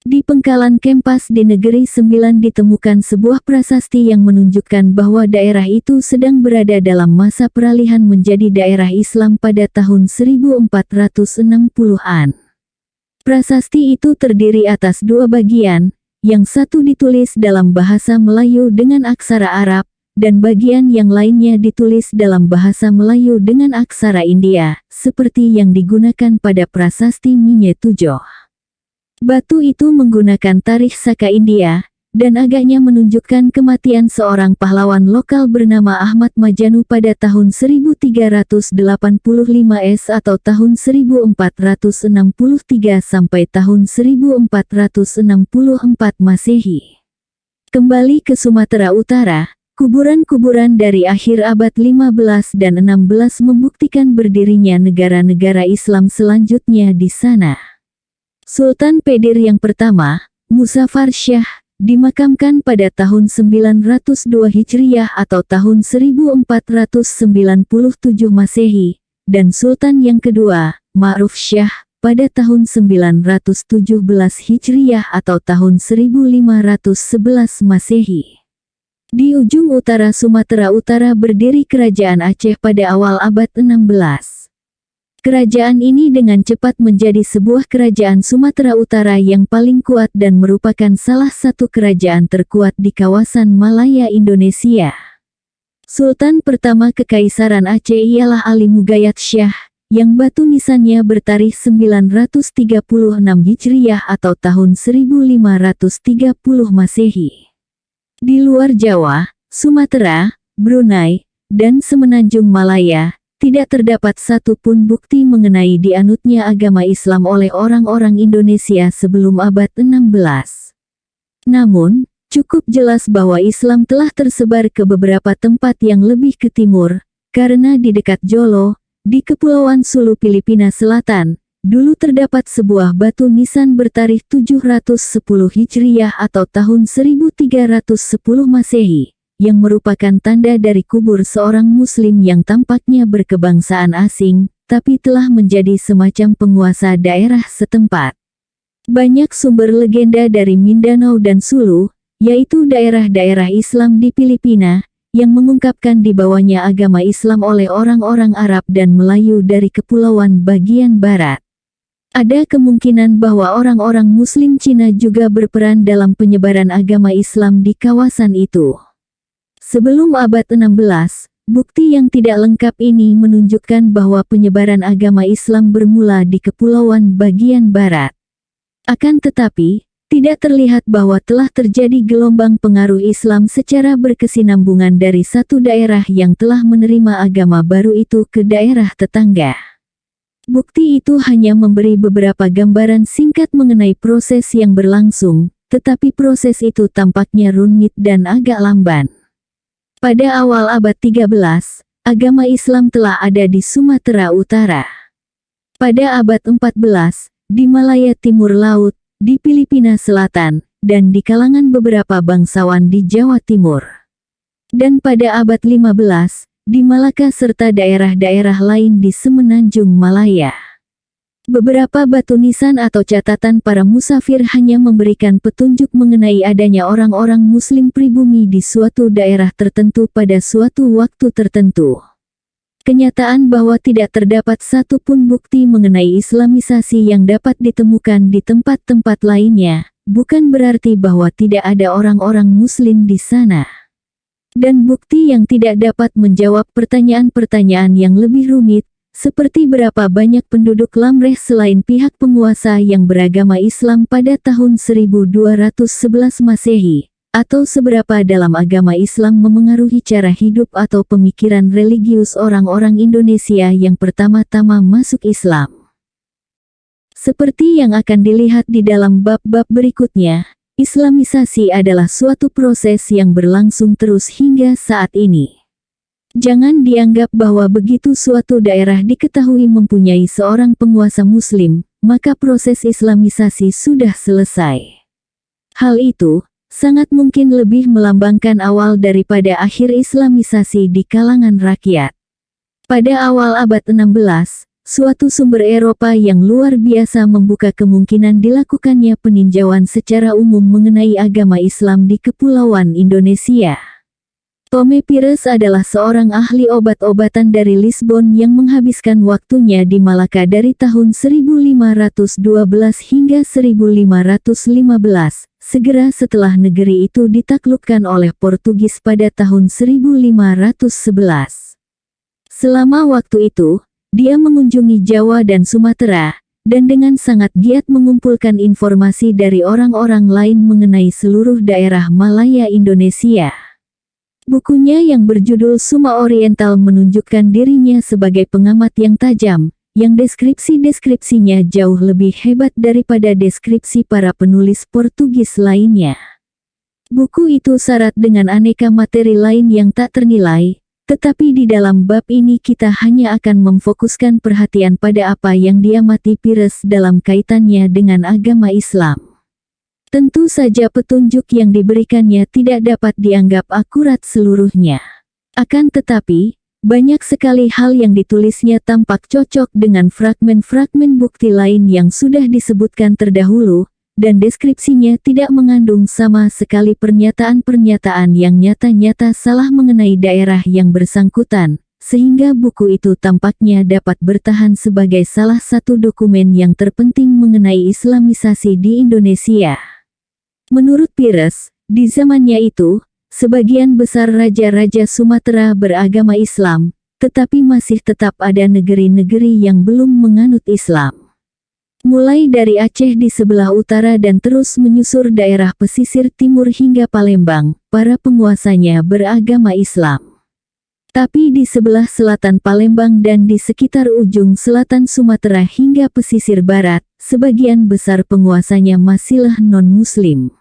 Di Pengkalan Kempas di Negeri Sembilan ditemukan sebuah prasasti yang menunjukkan bahwa daerah itu sedang berada dalam masa peralihan menjadi daerah Islam pada tahun 1460-an. Prasasti itu terdiri atas 2 bagian, yang satu ditulis dalam bahasa Melayu dengan aksara Arab, dan bagian yang lainnya ditulis dalam bahasa Melayu dengan aksara India, seperti yang digunakan pada prasasti Minye Tujoh. Batu itu menggunakan tarikh Saka India, dan agaknya menunjukkan kematian seorang pahlawan lokal bernama Ahmad Majanu pada tahun 1385 S atau tahun 1463 sampai tahun 1464 Masehi. Kembali ke Sumatera Utara, kuburan-kuburan dari akhir abad 15 dan 16 membuktikan berdirinya negara-negara Islam selanjutnya di sana. Sultan Pedir yang pertama, Muzaffar Shah, dimakamkan pada tahun 902 Hijriah atau tahun 1497 Masehi, dan Sultan yang kedua, Ma'ruf Shah, pada tahun 917 Hijriah atau tahun 1511 Masehi. Di ujung utara Sumatera Utara berdiri Kerajaan Aceh pada awal abad 16. Kerajaan ini dengan cepat menjadi sebuah kerajaan Sumatera Utara yang paling kuat dan merupakan salah satu kerajaan terkuat di kawasan Malaya Indonesia. Sultan pertama Kekaisaran Aceh ialah Ali Mugayat Shah, yang batu nisannya bertarikh 936 Hijriah atau tahun 1530 Masehi. Di luar Jawa, Sumatera, Brunei, dan Semenanjung Malaya, tidak terdapat satupun bukti mengenai dianutnya agama Islam oleh orang-orang Indonesia sebelum abad 16. Namun, cukup jelas bahwa Islam telah tersebar ke beberapa tempat yang lebih ke timur, karena di dekat Jolo, di Kepulauan Sulu Filipina Selatan, dulu terdapat sebuah batu nisan bertarikh 710 Hijriah atau tahun 1310 Masehi, yang merupakan tanda dari kubur seorang Muslim yang tampaknya berkebangsaan asing, tapi telah menjadi semacam penguasa daerah setempat. Banyak sumber legenda dari Mindanao dan Sulu, yaitu daerah-daerah Islam di Filipina, yang mengungkapkan dibawanya agama Islam oleh orang-orang Arab dan Melayu dari kepulauan bagian barat. Ada kemungkinan bahwa orang-orang Muslim Cina juga berperan dalam penyebaran agama Islam di kawasan itu. Sebelum abad 16, bukti yang tidak lengkap ini menunjukkan bahwa penyebaran agama Islam bermula di kepulauan bagian barat. Akan tetapi, tidak terlihat bahwa telah terjadi gelombang pengaruh Islam secara berkesinambungan dari satu daerah yang telah menerima agama baru itu ke daerah tetangga. Bukti itu hanya memberi beberapa gambaran singkat mengenai proses yang berlangsung, tetapi proses itu tampaknya rumit dan agak lamban. Pada awal abad 13, agama Islam telah ada di Sumatera Utara. Pada abad 14, di Malaya Timur Laut, di Filipina Selatan, dan di kalangan beberapa bangsawan di Jawa Timur. Dan pada abad 15, di Malaka serta daerah-daerah lain di Semenanjung Malaya. Beberapa batu nisan atau catatan para musafir hanya memberikan petunjuk mengenai adanya orang-orang Muslim pribumi di suatu daerah tertentu pada suatu waktu tertentu. Kenyataan bahwa tidak terdapat satupun bukti mengenai Islamisasi yang dapat ditemukan di tempat-tempat lainnya, bukan berarti bahwa tidak ada orang-orang Muslim di sana. Dan bukti yang tidak dapat menjawab pertanyaan-pertanyaan yang lebih rumit, seperti berapa banyak penduduk Lamreh selain pihak penguasa yang beragama Islam pada tahun 1211 Masehi, atau seberapa dalam agama Islam memengaruhi cara hidup atau pemikiran religius orang-orang Indonesia yang pertama-tama masuk Islam. Seperti yang akan dilihat di dalam bab-bab berikutnya, Islamisasi adalah suatu proses yang berlangsung terus hingga saat ini. Jangan dianggap bahwa begitu suatu daerah diketahui mempunyai seorang penguasa Muslim, maka proses Islamisasi sudah selesai. Hal itu sangat mungkin lebih melambangkan awal daripada akhir Islamisasi di kalangan rakyat. Pada awal abad 16, suatu sumber Eropa yang luar biasa membuka kemungkinan dilakukannya peninjauan secara umum mengenai agama Islam di Kepulauan Indonesia. Tome Pires adalah seorang ahli obat-obatan dari Lisbon yang menghabiskan waktunya di Malaka dari tahun 1512 hingga 1515, segera setelah negeri itu ditaklukkan oleh Portugis pada tahun 1511. Selama waktu itu, dia mengunjungi Jawa dan Sumatera, dan dengan sangat giat mengumpulkan informasi dari orang-orang lain mengenai seluruh daerah Malaya Indonesia. Bukunya yang berjudul Suma Oriental menunjukkan dirinya sebagai pengamat yang tajam, yang deskripsi-deskripsinya jauh lebih hebat daripada deskripsi para penulis Portugis lainnya. Buku itu syarat dengan aneka materi lain yang tak ternilai, tetapi di dalam bab ini kita hanya akan memfokuskan perhatian pada apa yang diamati Pires dalam kaitannya dengan agama Islam. Tentu saja petunjuk yang diberikannya tidak dapat dianggap akurat seluruhnya. Akan tetapi, banyak sekali hal yang ditulisnya tampak cocok dengan fragmen-fragmen bukti lain yang sudah disebutkan terdahulu, dan deskripsinya tidak mengandung sama sekali pernyataan-pernyataan yang nyata-nyata salah mengenai daerah yang bersangkutan, sehingga buku itu tampaknya dapat bertahan sebagai salah satu dokumen yang terpenting mengenai Islamisasi di Indonesia. Menurut Pires, di zamannya itu, sebagian besar raja-raja Sumatera beragama Islam, tetapi masih tetap ada negeri-negeri yang belum menganut Islam. Mulai dari Aceh di sebelah utara dan terus menyusur daerah pesisir timur hingga Palembang, para penguasanya beragama Islam. Tapi di sebelah selatan Palembang dan di sekitar ujung selatan Sumatera hingga pesisir barat, sebagian besar penguasanya masihlah non-muslim.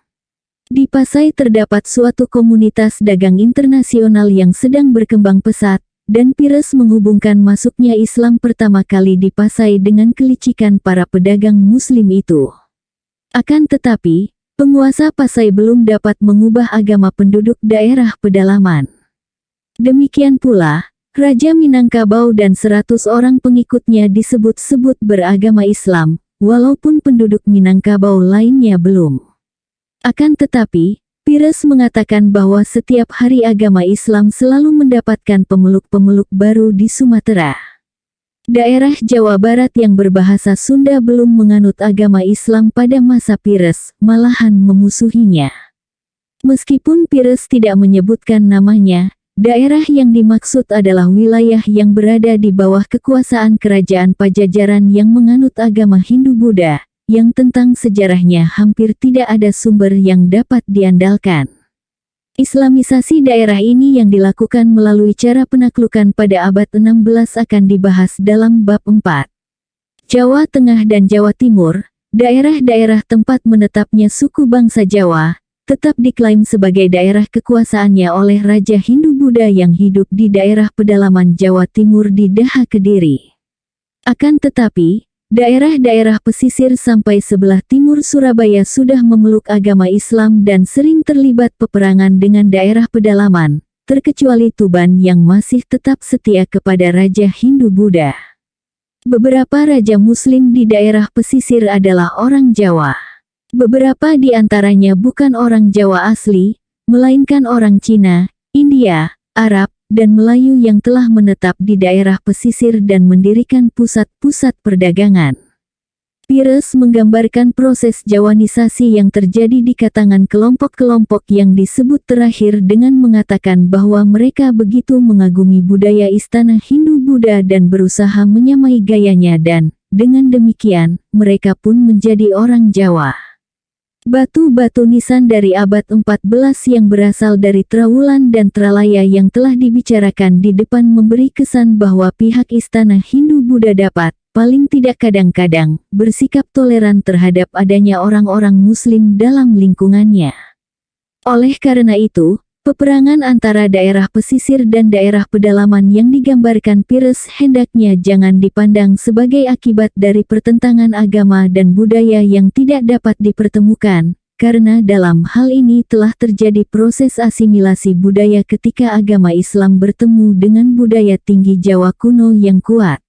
Di Pasai terdapat suatu komunitas dagang internasional yang sedang berkembang pesat, dan Pires menghubungkan masuknya Islam pertama kali di Pasai dengan kelicikan para pedagang muslim itu. Akan tetapi, penguasa Pasai belum dapat mengubah agama penduduk daerah pedalaman. Demikian pula, Raja Minangkabau dan 100 orang pengikutnya disebut-sebut beragama Islam, walaupun penduduk Minangkabau lainnya belum. Akan tetapi, Pires mengatakan bahwa setiap hari agama Islam selalu mendapatkan pemeluk-pemeluk baru di Sumatera. Daerah Jawa Barat yang berbahasa Sunda belum menganut agama Islam pada masa Pires, malahan memusuhinya. Meskipun Pires tidak menyebutkan namanya, daerah yang dimaksud adalah wilayah yang berada di bawah kekuasaan kerajaan Pajajaran yang menganut agama Hindu-Buddha, yang tentang sejarahnya hampir tidak ada sumber yang dapat diandalkan. Islamisasi daerah ini yang dilakukan melalui cara penaklukan pada abad 16 akan dibahas dalam bab 4. Jawa Tengah dan Jawa Timur, daerah-daerah tempat menetapnya suku bangsa Jawa, tetap diklaim sebagai daerah kekuasaannya oleh Raja Hindu-Buddha yang hidup di daerah pedalaman Jawa Timur di Daha Kediri. Akan tetapi, daerah-daerah pesisir sampai sebelah timur Surabaya sudah memeluk agama Islam dan sering terlibat peperangan dengan daerah pedalaman, terkecuali Tuban yang masih tetap setia kepada Raja Hindu-Buddha. Beberapa raja muslim di daerah pesisir adalah orang Jawa. Beberapa di antaranya bukan orang Jawa asli, melainkan orang Cina, India, Arab, dan Melayu yang telah menetap di daerah pesisir dan mendirikan pusat-pusat perdagangan. Pires menggambarkan proses Jawanisasi yang terjadi di kalangan kelompok-kelompok yang disebut terakhir dengan mengatakan bahwa mereka begitu mengagumi budaya istana Hindu-Buddha dan berusaha menyamai gayanya dan, dengan demikian, mereka pun menjadi orang Jawa. Batu-batu nisan dari abad 14 yang berasal dari Trawulan dan Tralaya yang telah dibicarakan di depan memberi kesan bahwa pihak istana Hindu-Buddha dapat, paling tidak kadang-kadang, bersikap toleran terhadap adanya orang-orang muslim dalam lingkungannya. Oleh karena itu, peperangan antara daerah pesisir dan daerah pedalaman yang digambarkan Pires hendaknya jangan dipandang sebagai akibat dari pertentangan agama dan budaya yang tidak dapat dipertemukan, karena dalam hal ini telah terjadi proses asimilasi budaya ketika agama Islam bertemu dengan budaya tinggi Jawa kuno yang kuat.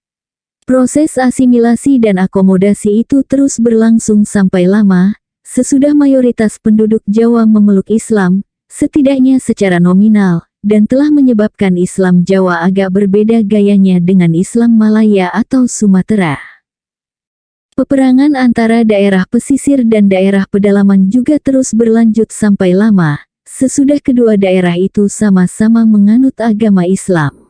Proses asimilasi dan akomodasi itu terus berlangsung sampai lama, sesudah mayoritas penduduk Jawa memeluk Islam, setidaknya secara nominal, dan telah menyebabkan Islam Jawa agak berbeda gayanya dengan Islam Malaya atau Sumatera. Peperangan antara daerah pesisir dan daerah pedalaman juga terus berlanjut sampai lama, sesudah kedua daerah itu sama-sama menganut agama Islam.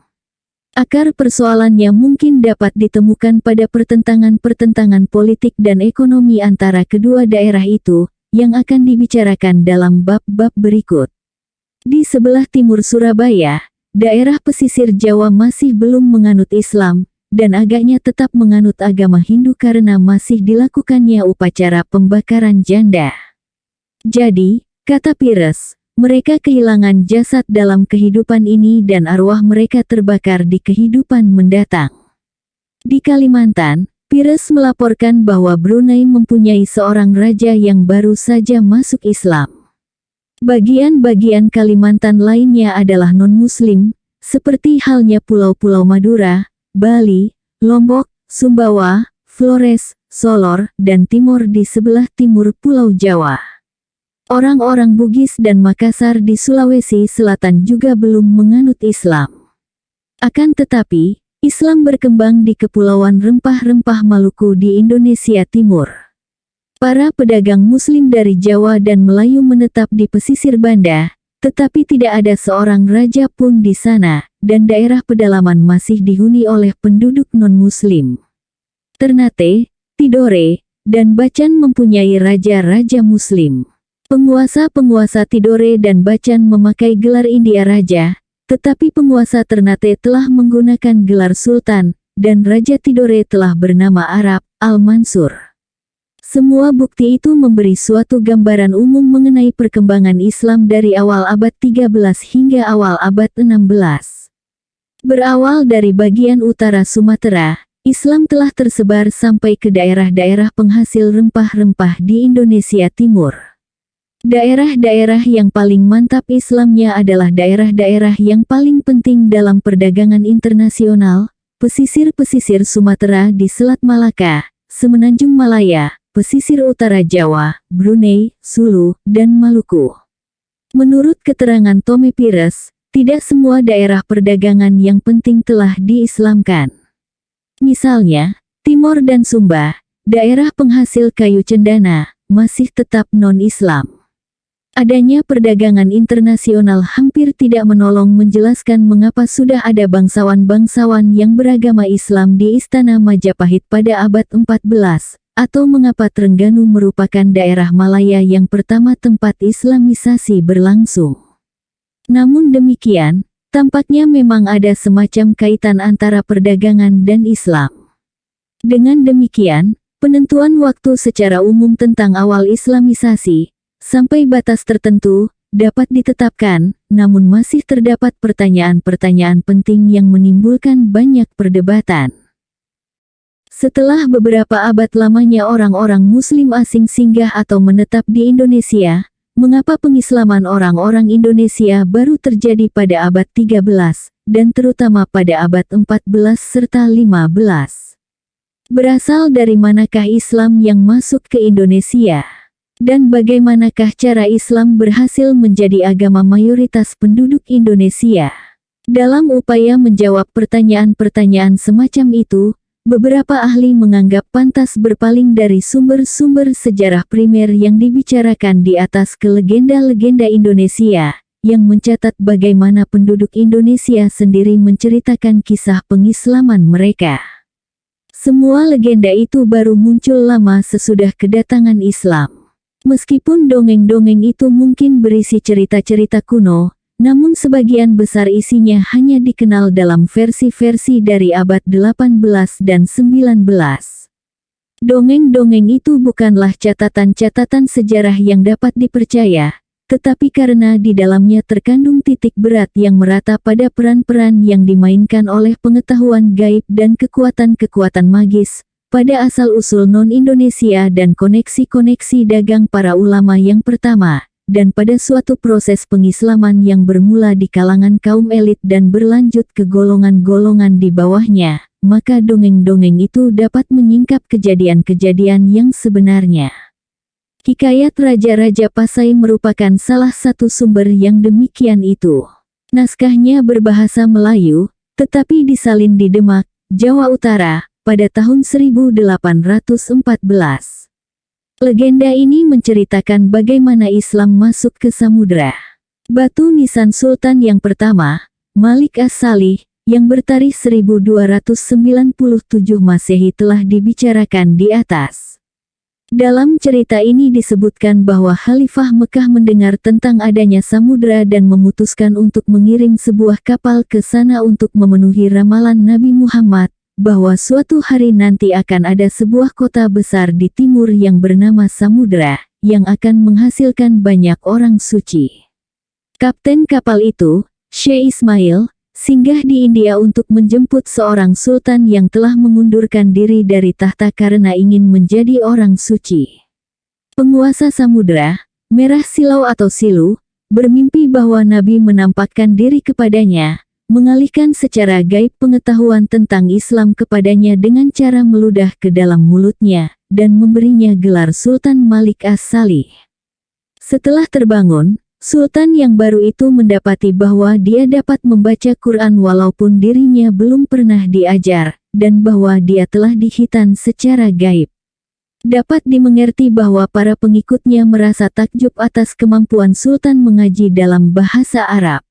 Akar persoalannya mungkin dapat ditemukan pada pertentangan-pertentangan politik dan ekonomi antara kedua daerah itu, yang akan dibicarakan dalam bab-bab berikut. Di sebelah timur Surabaya, daerah pesisir Jawa masih belum menganut Islam, dan agaknya tetap menganut agama Hindu karena masih dilakukannya upacara pembakaran janda. Jadi, kata Pires, mereka kehilangan jasad dalam kehidupan ini dan arwah mereka terbakar di kehidupan mendatang. Di Kalimantan, Pires melaporkan bahwa Brunei mempunyai seorang raja yang baru saja masuk Islam. Bagian-bagian Kalimantan lainnya adalah non-muslim, seperti halnya pulau-pulau Madura, Bali, Lombok, Sumbawa, Flores, Solor, dan Timor di sebelah timur Pulau Jawa. Orang-orang Bugis dan Makassar di Sulawesi Selatan juga belum menganut Islam. Akan tetapi, Islam berkembang di Kepulauan Rempah-Rempah Maluku di Indonesia Timur. Para pedagang Muslim dari Jawa dan Melayu menetap di pesisir Banda, tetapi tidak ada seorang raja pun di sana, dan daerah pedalaman masih dihuni oleh penduduk non-Muslim. Ternate, Tidore, dan Bacan mempunyai raja-raja Muslim. Penguasa-penguasa Tidore dan Bacan memakai gelar India Raja, Tetapi penguasa Ternate telah menggunakan gelar Sultan, dan Raja Tidore telah bernama Arab, Al-Mansur. Semua bukti itu memberi suatu gambaran umum mengenai perkembangan Islam dari awal abad 13 hingga awal abad 16. Berawal dari bagian utara Sumatera, Islam telah tersebar sampai ke daerah-daerah penghasil rempah-rempah di Indonesia Timur. Daerah-daerah yang paling mantap Islamnya adalah daerah-daerah yang paling penting dalam perdagangan internasional, pesisir-pesisir Sumatera di Selat Malaka, Semenanjung Malaya, pesisir utara Jawa, Brunei, Sulu, dan Maluku. Menurut keterangan Tommy Pires, tidak semua daerah perdagangan yang penting telah diislamkan. Misalnya, Timor dan Sumba, daerah penghasil kayu cendana, masih tetap non-Islam. Adanya perdagangan internasional hampir tidak menolong menjelaskan mengapa sudah ada bangsawan-bangsawan yang beragama Islam di Istana Majapahit pada abad 14, atau mengapa Trengganu merupakan daerah Malaya yang pertama tempat Islamisasi berlangsung. Namun demikian, tampaknya memang ada semacam kaitan antara perdagangan dan Islam. Dengan demikian, penentuan waktu secara umum tentang awal Islamisasi, sampai batas tertentu, dapat ditetapkan, namun masih terdapat pertanyaan-pertanyaan penting yang menimbulkan banyak perdebatan. Setelah beberapa abad lamanya orang-orang Muslim asing singgah atau menetap di Indonesia, mengapa pengislaman orang-orang Indonesia baru terjadi pada abad 13, dan terutama pada abad 14 serta 15? Berasal dari manakah Islam yang masuk ke Indonesia? Dan bagaimanakah cara Islam berhasil menjadi agama mayoritas penduduk Indonesia? Dalam upaya menjawab pertanyaan-pertanyaan semacam itu, beberapa ahli menganggap pantas berpaling dari sumber-sumber sejarah primer yang dibicarakan di atas ke legenda-legenda Indonesia, yang mencatat bagaimana penduduk Indonesia sendiri menceritakan kisah pengislaman mereka. Semua legenda itu baru muncul lama sesudah kedatangan Islam. Meskipun dongeng-dongeng itu mungkin berisi cerita-cerita kuno, namun sebagian besar isinya hanya dikenal dalam versi-versi dari abad 18 dan 19. Dongeng-dongeng itu bukanlah catatan-catatan sejarah yang dapat dipercaya, tetapi karena di dalamnya terkandung titik berat yang merata pada peran-peran yang dimainkan oleh pengetahuan gaib dan kekuatan-kekuatan magis, pada asal-usul non-Indonesia dan koneksi-koneksi dagang para ulama yang pertama, dan pada suatu proses pengislaman yang bermula di kalangan kaum elit dan berlanjut ke golongan-golongan di bawahnya, maka dongeng-dongeng itu dapat menyingkap kejadian-kejadian yang sebenarnya. Hikayat Raja-Raja Pasai merupakan salah satu sumber yang demikian itu. Naskahnya berbahasa Melayu, tetapi disalin di Demak, Jawa Utara, pada tahun 1814. Legenda ini menceritakan bagaimana Islam masuk ke samudera. Batu nisan Sultan yang pertama, Malik As-Salih, yang bertarikh 1297 Masehi telah dibicarakan di atas. Dalam cerita ini disebutkan bahwa Khalifah Mekah mendengar tentang adanya samudera dan memutuskan untuk mengirim sebuah kapal ke sana untuk memenuhi ramalan Nabi Muhammad, bahwa suatu hari nanti akan ada sebuah kota besar di timur yang bernama Samudra, yang akan menghasilkan banyak orang suci. Kapten kapal itu, Syekh Ismail, singgah di India untuk menjemput seorang sultan yang telah mengundurkan diri dari tahta karena ingin menjadi orang suci. Penguasa Samudra, Merah Silau atau Silu, bermimpi bahwa Nabi menampakkan diri kepadanya, mengalihkan secara gaib pengetahuan tentang Islam kepadanya dengan cara meludah ke dalam mulutnya, dan memberinya gelar Sultan Malik As-Salih. Setelah terbangun, Sultan yang baru itu mendapati bahwa dia dapat membaca Quran walaupun dirinya belum pernah diajar, dan bahwa dia telah dihitan secara gaib. Dapat dimengerti bahwa para pengikutnya merasa takjub atas kemampuan Sultan mengaji dalam bahasa Arab.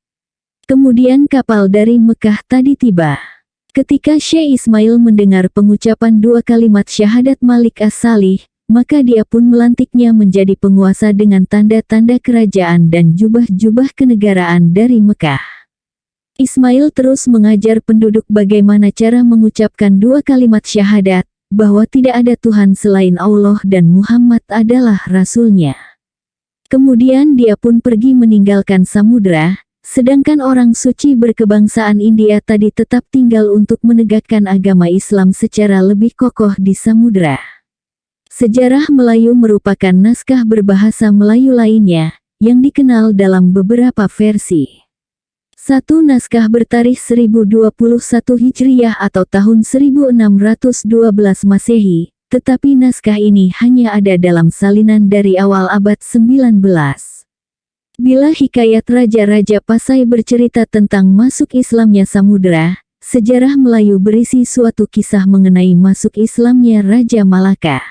Kemudian kapal dari Mekah tadi tiba. Ketika Syekh Ismail mendengar pengucapan dua kalimat syahadat Malik As-Salih, maka dia pun melantiknya menjadi penguasa dengan tanda-tanda kerajaan dan jubah-jubah kenegaraan dari Mekah. Ismail terus mengajar penduduk bagaimana cara mengucapkan dua kalimat syahadat, bahwa tidak ada Tuhan selain Allah dan Muhammad adalah Rasul-Nya. Kemudian dia pun pergi meninggalkan samudera, sedangkan orang suci berkebangsaan India tadi tetap tinggal untuk menegakkan agama Islam secara lebih kokoh di samudera. Sejarah Melayu merupakan naskah berbahasa Melayu lainnya, yang dikenal dalam beberapa versi. Satu naskah bertarikh 1021 Hijriyah atau tahun 1612 Masehi, tetapi naskah ini hanya ada dalam salinan dari awal abad 19. Bila hikayat Raja-Raja Pasai bercerita tentang masuk Islamnya samudera, sejarah Melayu berisi suatu kisah mengenai masuk Islamnya Raja Malaka.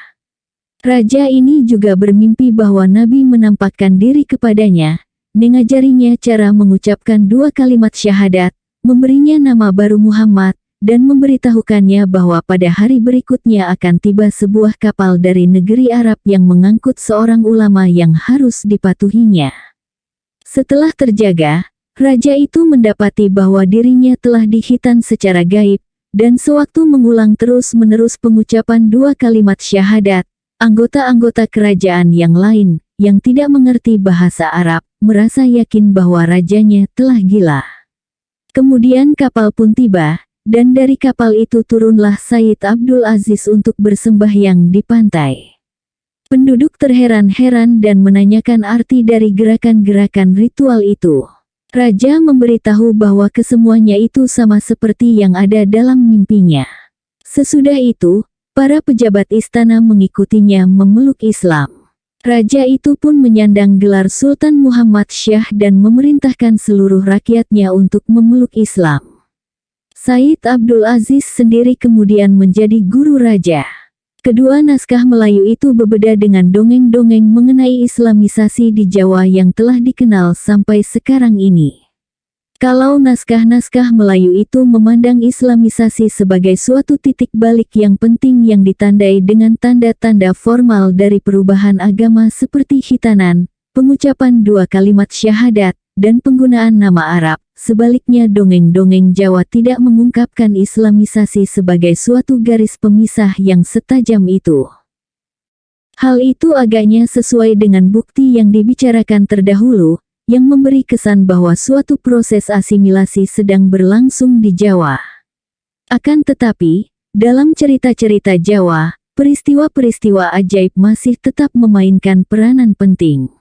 Raja ini juga bermimpi bahwa Nabi menampakkan diri kepadanya, mengajarinya cara mengucapkan dua kalimat syahadat, memberinya nama baru Muhammad, dan memberitahukannya bahwa pada hari berikutnya akan tiba sebuah kapal dari negeri Arab yang mengangkut seorang ulama yang harus dipatuhinya. Setelah terjaga, raja itu mendapati bahwa dirinya telah dihitan secara gaib, dan sewaktu mengulang terus-menerus pengucapan dua kalimat syahadat, anggota-anggota kerajaan yang lain, yang tidak mengerti bahasa Arab, merasa yakin bahwa rajanya telah gila. Kemudian kapal pun tiba, dan dari kapal itu turunlah Sayyid Abdul Aziz untuk bersembahyang di pantai. Penduduk terheran-heran dan menanyakan arti dari gerakan-gerakan ritual itu. Raja memberitahu bahwa kesemuanya itu sama seperti yang ada dalam mimpinya. Sesudah itu, para pejabat istana mengikutinya memeluk Islam. Raja itu pun menyandang gelar Sultan Muhammad Syah dan memerintahkan seluruh rakyatnya untuk memeluk Islam. Sayyid Abdul Aziz sendiri kemudian menjadi guru raja. Kedua naskah Melayu itu berbeda dengan dongeng-dongeng mengenai Islamisasi di Jawa yang telah dikenal sampai sekarang ini. Kalau naskah-naskah Melayu itu memandang Islamisasi sebagai suatu titik balik yang penting yang ditandai dengan tanda-tanda formal dari perubahan agama seperti khitanan, pengucapan dua kalimat syahadat, dan penggunaan nama Arab, sebaliknya dongeng-dongeng Jawa tidak mengungkapkan Islamisasi sebagai suatu garis pemisah yang setajam itu. Hal itu agaknya sesuai dengan bukti yang dibicarakan terdahulu, yang memberi kesan bahwa suatu proses asimilasi sedang berlangsung di Jawa. Akan tetapi, dalam cerita-cerita Jawa, peristiwa-peristiwa ajaib masih tetap memainkan peranan penting.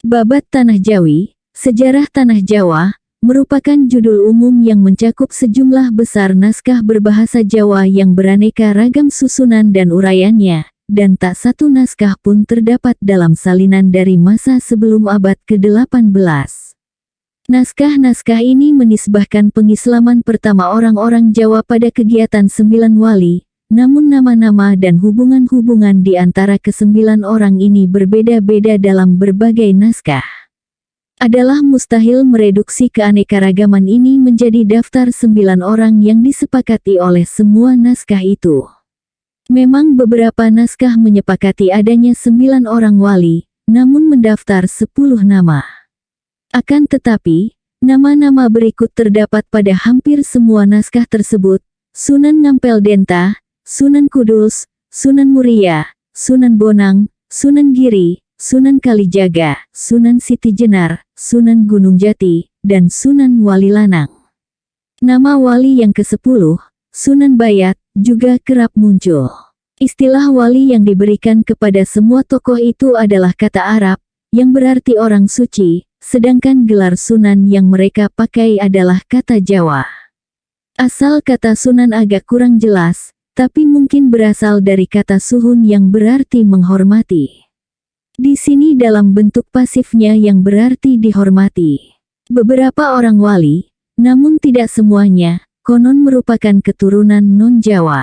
Babat Tanah Jawi, Sejarah Tanah Jawa, merupakan judul umum yang mencakup sejumlah besar naskah berbahasa Jawa yang beraneka ragam susunan dan uraiannya, dan tak satu naskah pun terdapat dalam salinan dari masa sebelum abad ke-18. Naskah-naskah ini menisbahkan pengislaman pertama orang-orang Jawa pada kegiatan 9 wali, namun nama-nama dan hubungan-hubungan di antara ke-9 orang ini berbeda-beda dalam berbagai naskah. Adalah mustahil mereduksi keanekaragaman ini menjadi daftar 9 orang yang disepakati oleh semua naskah itu. Memang beberapa naskah menyepakati adanya 9 orang wali, namun mendaftar 10 nama. Akan tetapi, nama-nama berikut terdapat pada hampir semua naskah tersebut: Sunan Ngampel Denta, Sunan Kudus, Sunan Muria, Sunan Bonang, Sunan Giri, Sunan Kalijaga, Sunan Siti Jenar, Sunan Gunung Jati, dan Sunan Wali Lanang. Nama wali yang ke-10, Sunan Bayat, juga kerap muncul. Istilah wali yang diberikan kepada semua tokoh itu adalah kata Arab, yang berarti orang suci, sedangkan gelar sunan yang mereka pakai adalah kata Jawa. Asal kata sunan agak kurang jelas, tapi mungkin berasal dari kata suhun yang berarti menghormati. Di sini dalam bentuk pasifnya yang berarti dihormati. Beberapa orang wali, namun tidak semuanya, konon merupakan keturunan non-Jawa.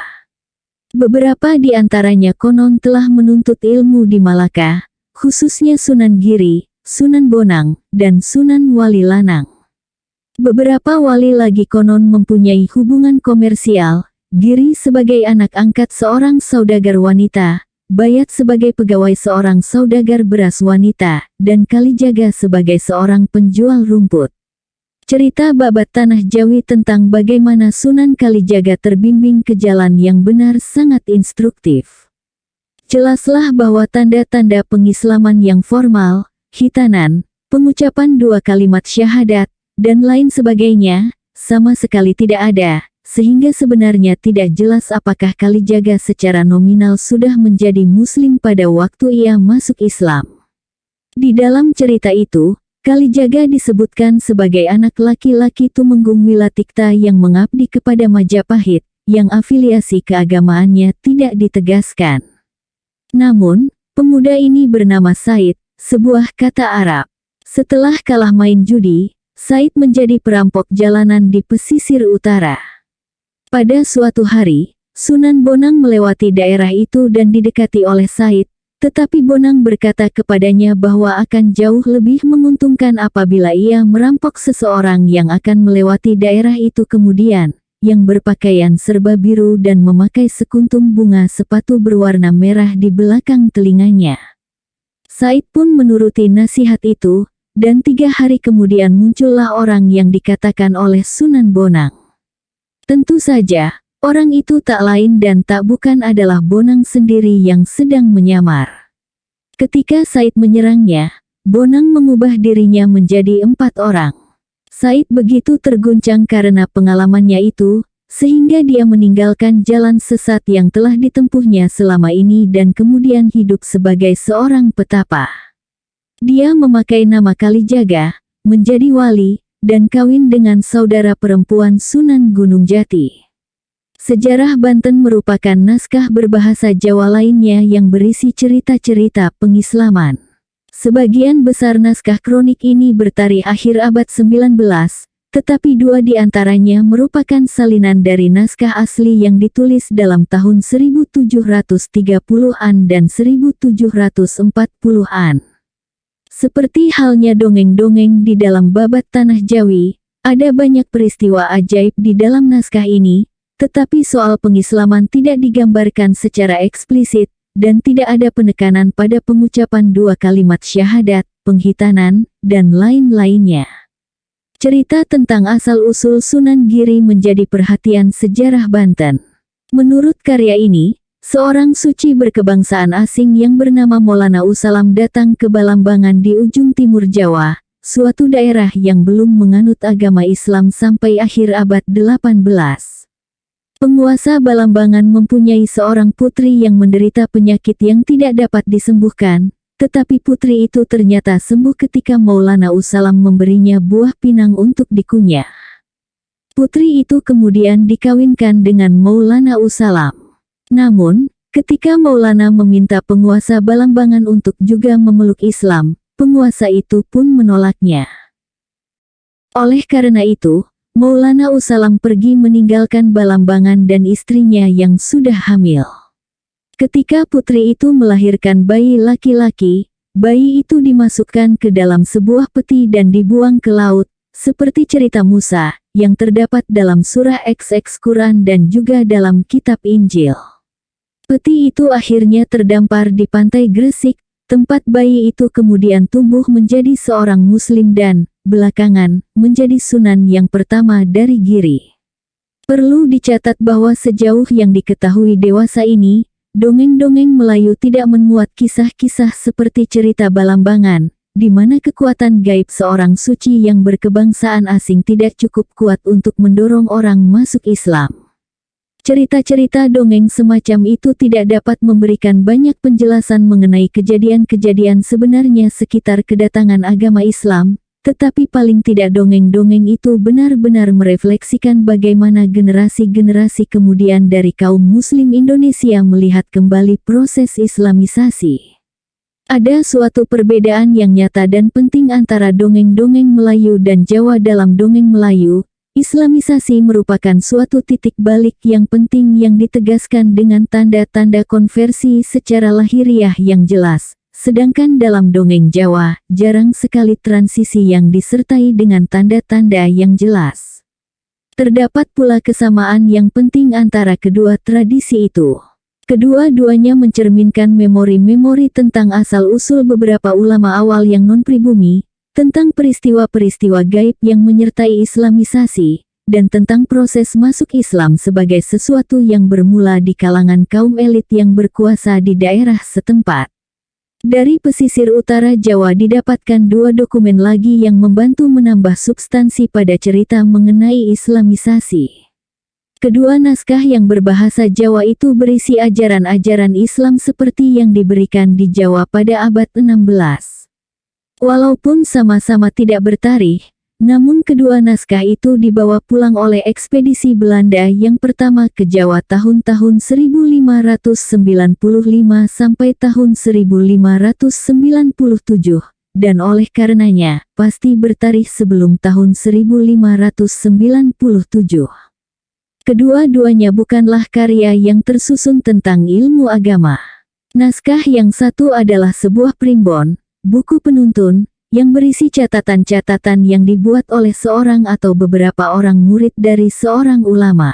Beberapa di antaranya konon telah menuntut ilmu di Malaka, khususnya Sunan Giri, Sunan Bonang, dan Sunan Wali Lanang. Beberapa wali lagi konon mempunyai hubungan komersial, Giri sebagai anak angkat seorang saudagar wanita, Bayat sebagai pegawai seorang saudagar beras wanita, dan Kalijaga sebagai seorang penjual rumput. Cerita babat Tanah Jawi tentang bagaimana Sunan Kalijaga terbimbing ke jalan yang benar sangat instruktif. Jelaslah bahwa tanda-tanda pengislaman yang formal, khitanan, pengucapan 2 kalimat syahadat, dan lain sebagainya, sama sekali tidak ada, sehingga sebenarnya tidak jelas apakah Kalijaga secara nominal sudah menjadi muslim pada waktu ia masuk Islam. Di dalam cerita itu, Kalijaga disebutkan sebagai anak laki-laki Tumenggung Wilatikta yang mengabdi kepada Majapahit, yang afiliasi keagamaannya tidak ditegaskan. Namun, pemuda ini bernama Said, sebuah kata Arab. Setelah kalah main judi, Said menjadi perampok jalanan di pesisir utara. Pada suatu hari, Sunan Bonang melewati daerah itu dan didekati oleh Said, tetapi Bonang berkata kepadanya bahwa akan jauh lebih menguntungkan apabila ia merampok seseorang yang akan melewati daerah itu kemudian, yang berpakaian serba biru dan memakai sekuntum bunga sepatu berwarna merah di belakang telinganya. Said pun menuruti nasihat itu, dan 3 hari kemudian muncullah orang yang dikatakan oleh Sunan Bonang. Tentu saja, orang itu tak lain dan tak bukan adalah Bonang sendiri yang sedang menyamar. Ketika Said menyerangnya, Bonang mengubah dirinya menjadi 4 orang. Said begitu terguncang karena pengalamannya itu, sehingga dia meninggalkan jalan sesat yang telah ditempuhnya selama ini dan kemudian hidup sebagai seorang petapa. Dia memakai nama Kalijaga, menjadi wali, dan kawin dengan saudara perempuan Sunan Gunung Jati. Sejarah Banten merupakan naskah berbahasa Jawa lainnya yang berisi cerita-cerita pengislaman. Sebagian besar naskah kronik ini bertarikh akhir abad 19, tetapi 2 di antaranya merupakan salinan dari naskah asli yang ditulis dalam tahun 1730-an dan 1740-an. Seperti halnya dongeng-dongeng di dalam babat Tanah Jawi, ada banyak peristiwa ajaib di dalam naskah ini, tetapi soal pengislaman tidak digambarkan secara eksplisit, dan tidak ada penekanan pada pengucapan 2 kalimat syahadat, penghitanan, dan lain-lainnya. Cerita tentang asal-usul Sunan Giri menjadi perhatian sejarah Banten. Menurut karya ini, seorang suci berkebangsaan asing yang bernama Maulana Usalam datang ke Balambangan di ujung timur Jawa, suatu daerah yang belum menganut agama Islam sampai akhir abad 18. Penguasa Balambangan mempunyai seorang putri yang menderita penyakit yang tidak dapat disembuhkan, tetapi putri itu ternyata sembuh ketika Maulana Usalam memberinya buah pinang untuk dikunyah. Putri itu kemudian dikawinkan dengan Maulana Usalam. Namun, ketika Maulana meminta penguasa Balambangan untuk juga memeluk Islam, penguasa itu pun menolaknya. Oleh karena itu, Maulana Usalam pergi meninggalkan Balambangan dan istrinya yang sudah hamil. Ketika putri itu melahirkan bayi laki-laki, bayi itu dimasukkan ke dalam sebuah peti dan dibuang ke laut, seperti cerita Musa, yang terdapat dalam surah XX Quran dan juga dalam kitab Injil. Peti itu akhirnya terdampar di pantai Gresik, tempat bayi itu kemudian tumbuh menjadi seorang muslim dan, belakangan, menjadi sunan yang pertama dari Giri. Perlu dicatat bahwa sejauh yang diketahui dewasa ini, dongeng-dongeng Melayu tidak memuat kisah-kisah seperti cerita Balambangan, di mana kekuatan gaib seorang suci yang berkebangsaan asing tidak cukup kuat untuk mendorong orang masuk Islam. Cerita-cerita dongeng semacam itu tidak dapat memberikan banyak penjelasan mengenai kejadian-kejadian sebenarnya sekitar kedatangan agama Islam, tetapi paling tidak dongeng-dongeng itu benar-benar merefleksikan bagaimana generasi-generasi kemudian dari kaum Muslim Indonesia melihat kembali proses Islamisasi. Ada suatu perbedaan yang nyata dan penting antara dongeng-dongeng Melayu dan Jawa. Dalam dongeng Melayu, Islamisasi merupakan suatu titik balik yang penting yang ditegaskan dengan tanda-tanda konversi secara lahiriah yang jelas, sedangkan dalam dongeng Jawa, jarang sekali transisi yang disertai dengan tanda-tanda yang jelas. Terdapat pula kesamaan yang penting antara kedua tradisi itu. Kedua-duanya mencerminkan memori-memori tentang asal-usul beberapa ulama awal yang non-pribumi, tentang peristiwa-peristiwa gaib yang menyertai Islamisasi, dan tentang proses masuk Islam sebagai sesuatu yang bermula di kalangan kaum elit yang berkuasa di daerah setempat. Dari pesisir utara Jawa didapatkan 2 dokumen lagi yang membantu menambah substansi pada cerita mengenai Islamisasi. Kedua naskah yang berbahasa Jawa itu berisi ajaran-ajaran Islam seperti yang diberikan di Jawa pada abad 16. Walaupun sama-sama tidak bertarikh, namun kedua naskah itu dibawa pulang oleh ekspedisi Belanda yang pertama ke Jawa tahun-tahun 1595 sampai tahun 1597, dan oleh karenanya, pasti bertarikh sebelum tahun 1597. Kedua-duanya bukanlah karya yang tersusun tentang ilmu agama. Naskah yang satu adalah sebuah primbon, buku penuntun, yang berisi catatan-catatan yang dibuat oleh seorang atau beberapa orang murid dari seorang ulama.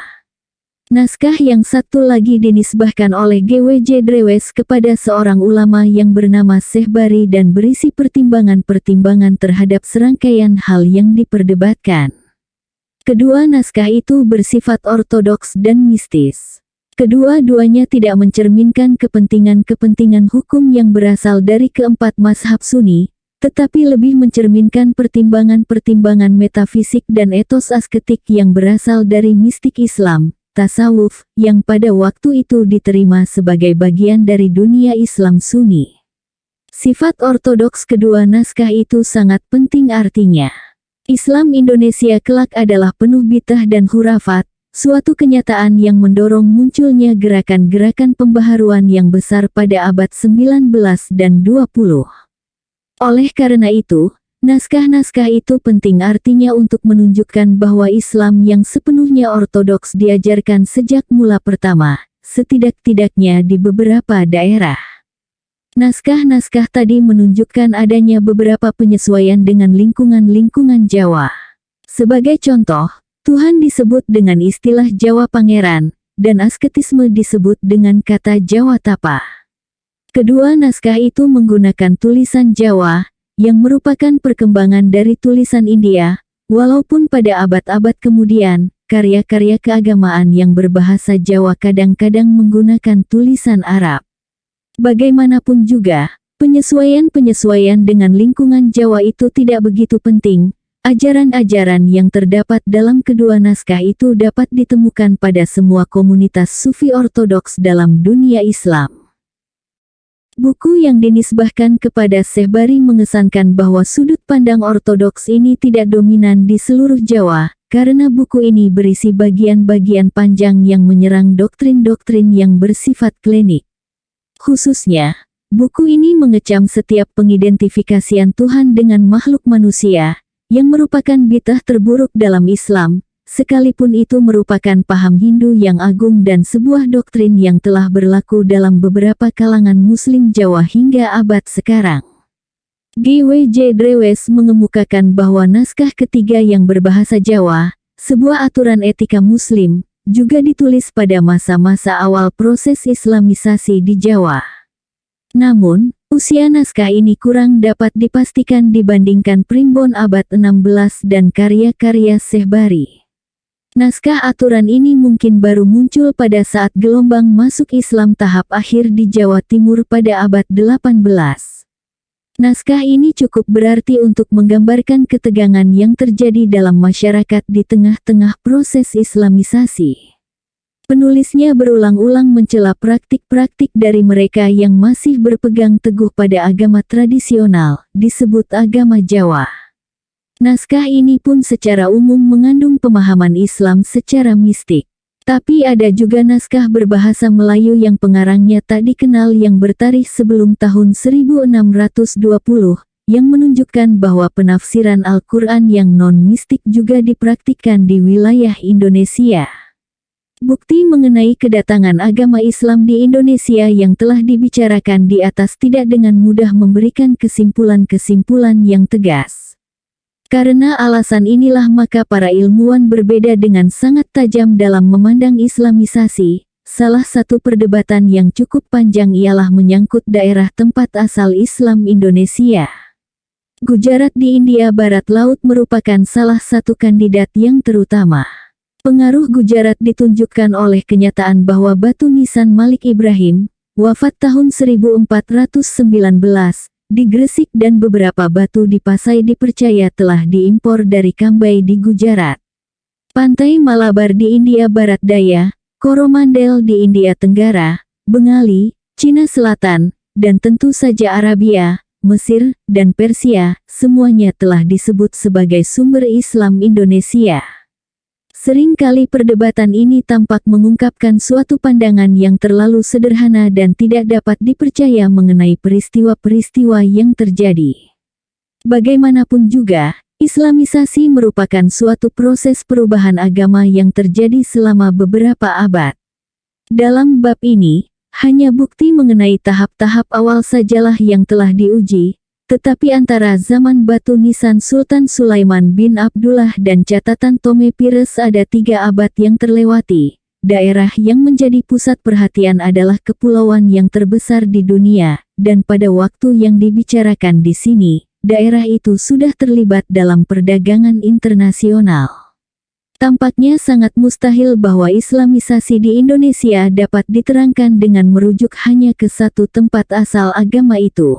Naskah yang satu lagi dinisbahkan oleh G.W.J. Drewes kepada seorang ulama yang bernama Syekh Bari dan berisi pertimbangan-pertimbangan terhadap serangkaian hal yang diperdebatkan. Kedua naskah itu bersifat ortodoks dan mistis. Kedua-duanya tidak mencerminkan kepentingan-kepentingan hukum yang berasal dari keempat mazhab Sunni, tetapi lebih mencerminkan pertimbangan-pertimbangan metafisik dan etos asketik yang berasal dari mistik Islam, tasawuf, yang pada waktu itu diterima sebagai bagian dari dunia Islam Sunni. Sifat ortodoks kedua naskah itu sangat penting artinya. Islam Indonesia kelak adalah penuh bid'ah dan khurafat, suatu kenyataan yang mendorong munculnya gerakan-gerakan pembaharuan yang besar pada abad 19 dan 20. Oleh karena itu, naskah-naskah itu penting artinya untuk menunjukkan bahwa Islam yang sepenuhnya ortodoks diajarkan sejak mula pertama, setidak-tidaknya di beberapa daerah. Naskah-naskah tadi menunjukkan adanya beberapa penyesuaian dengan lingkungan-lingkungan Jawa. Sebagai contoh, Tuhan disebut dengan istilah Jawa Pangeran, dan asketisme disebut dengan kata Jawa Tapa. Kedua naskah itu menggunakan tulisan Jawa, yang merupakan perkembangan dari tulisan India, walaupun pada abad-abad kemudian, karya-karya keagamaan yang berbahasa Jawa kadang-kadang menggunakan tulisan Arab. Bagaimanapun juga, penyesuaian-penyesuaian dengan lingkungan Jawa itu tidak begitu penting. Ajaran-ajaran yang terdapat dalam kedua naskah itu dapat ditemukan pada semua komunitas Sufi ortodoks dalam dunia Islam. Buku yang dinisbahkan kepada Syekh Bari mengesankan bahwa sudut pandang ortodoks ini tidak dominan di seluruh Jawa, karena buku ini berisi bagian-bagian panjang yang menyerang doktrin-doktrin yang bersifat klinik. Khususnya, buku ini mengecam setiap pengidentifikasian Tuhan dengan makhluk manusia, yang merupakan bid'ah terburuk dalam Islam, sekalipun itu merupakan paham Hindu yang agung dan sebuah doktrin yang telah berlaku dalam beberapa kalangan Muslim Jawa hingga abad sekarang. G.W.J. Drewes mengemukakan bahwa naskah ketiga yang berbahasa Jawa, sebuah aturan etika Muslim, juga ditulis pada masa-masa awal proses Islamisasi di Jawa. Namun, usia naskah ini kurang dapat dipastikan dibandingkan primbon abad 16 dan karya-karya Syekh Bari. Naskah aturan ini mungkin baru muncul pada saat gelombang masuk Islam tahap akhir di Jawa Timur pada abad 18. Naskah ini cukup berarti untuk menggambarkan ketegangan yang terjadi dalam masyarakat di tengah-tengah proses Islamisasi. Penulisnya berulang-ulang mencela praktik-praktik dari mereka yang masih berpegang teguh pada agama tradisional, disebut agama Jawa. Naskah ini pun secara umum mengandung pemahaman Islam secara mistik. Tapi ada juga naskah berbahasa Melayu yang pengarangnya tak dikenal yang bertarikh sebelum tahun 1620, yang menunjukkan bahwa penafsiran Al-Quran yang non-mistik juga dipraktikkan di wilayah Indonesia. Bukti mengenai kedatangan agama Islam di Indonesia yang telah dibicarakan di atas tidak dengan mudah memberikan kesimpulan-kesimpulan yang tegas. Karena alasan inilah maka para ilmuwan berbeda dengan sangat tajam dalam memandang Islamisasi. Salah satu perdebatan yang cukup panjang ialah menyangkut daerah tempat asal Islam Indonesia. Gujarat di India Barat Laut merupakan salah satu kandidat yang terutama. Pengaruh Gujarat ditunjukkan oleh kenyataan bahwa batu nisan Malik Ibrahim, wafat tahun 1419, di Gresik dan beberapa batu di Pasai dipercaya telah diimpor dari Kambai di Gujarat. Pantai Malabar di India Barat Daya, Coromandel di India Tenggara, Bengali, Cina Selatan, dan tentu saja Arabia, Mesir, dan Persia, semuanya telah disebut sebagai sumber Islam Indonesia. Seringkali perdebatan ini tampak mengungkapkan suatu pandangan yang terlalu sederhana dan tidak dapat dipercaya mengenai peristiwa-peristiwa yang terjadi. Bagaimanapun juga, Islamisasi merupakan suatu proses perubahan agama yang terjadi selama beberapa abad. Dalam bab ini, hanya bukti mengenai tahap-tahap awal sajalah yang telah diuji, tetapi antara zaman batu nisan Sultan Sulaiman bin Abdullah dan catatan Tome Pires ada 3 abad yang terlewati. Daerah yang menjadi pusat perhatian adalah kepulauan yang terbesar di dunia, dan pada waktu yang dibicarakan di sini, daerah itu sudah terlibat dalam perdagangan internasional. Tampaknya sangat mustahil bahwa Islamisasi di Indonesia dapat diterangkan dengan merujuk hanya ke satu tempat asal agama itu.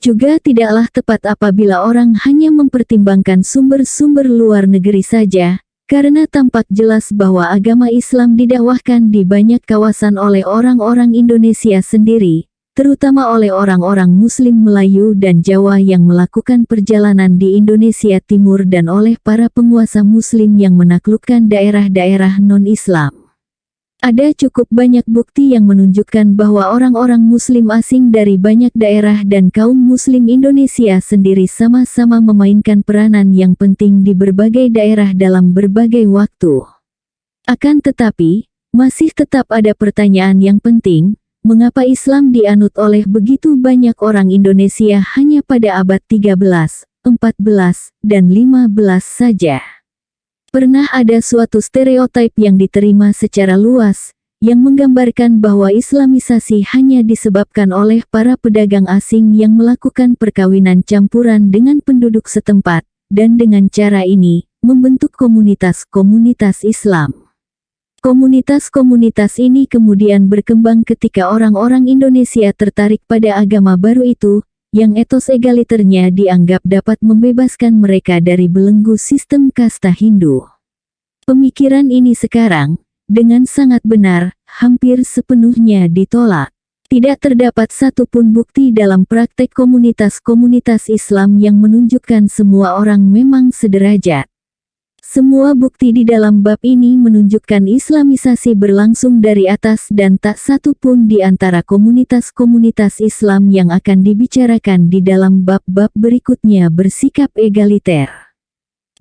Juga tidaklah tepat apabila orang hanya mempertimbangkan sumber-sumber luar negeri saja, karena tampak jelas bahwa agama Islam didakwahkan di banyak kawasan oleh orang-orang Indonesia sendiri, terutama oleh orang-orang Muslim Melayu dan Jawa yang melakukan perjalanan di Indonesia Timur dan oleh para penguasa Muslim yang menaklukkan daerah-daerah non-Islam. Ada cukup banyak bukti yang menunjukkan bahwa orang-orang Muslim asing dari banyak daerah dan kaum Muslim Indonesia sendiri sama-sama memainkan peranan yang penting di berbagai daerah dalam berbagai waktu. Akan tetapi, masih tetap ada pertanyaan yang penting, mengapa Islam dianut oleh begitu banyak orang Indonesia hanya pada abad 13, 14, dan 15 saja? Pernah ada suatu stereotip yang diterima secara luas, yang menggambarkan bahwa Islamisasi hanya disebabkan oleh para pedagang asing yang melakukan perkawinan campuran dengan penduduk setempat, dan dengan cara ini, membentuk komunitas-komunitas Islam. Komunitas-komunitas ini kemudian berkembang ketika orang-orang Indonesia tertarik pada agama baru itu, yang etos egaliternya dianggap dapat membebaskan mereka dari belenggu sistem kasta Hindu. Pemikiran ini sekarang, dengan sangat benar, hampir sepenuhnya ditolak. Tidak terdapat satupun bukti dalam praktek komunitas-komunitas Islam yang menunjukkan semua orang memang sederajat. Semua bukti di dalam bab ini menunjukkan Islamisasi berlangsung dari atas dan tak satu pun di antara komunitas-komunitas Islam yang akan dibicarakan di dalam bab-bab berikutnya bersikap egaliter.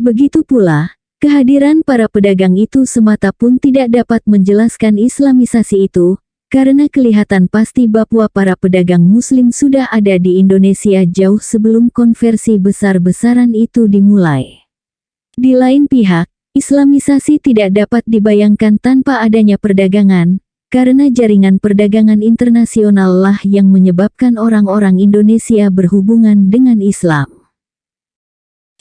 Begitu pula, kehadiran para pedagang itu semata pun tidak dapat menjelaskan Islamisasi itu, karena kelihatan pasti bahwa para pedagang Muslim sudah ada di Indonesia jauh sebelum konversi besar-besaran itu dimulai. Di lain pihak, Islamisasi tidak dapat dibayangkan tanpa adanya perdagangan, karena jaringan perdagangan internasional lah yang menyebabkan orang-orang Indonesia berhubungan dengan Islam.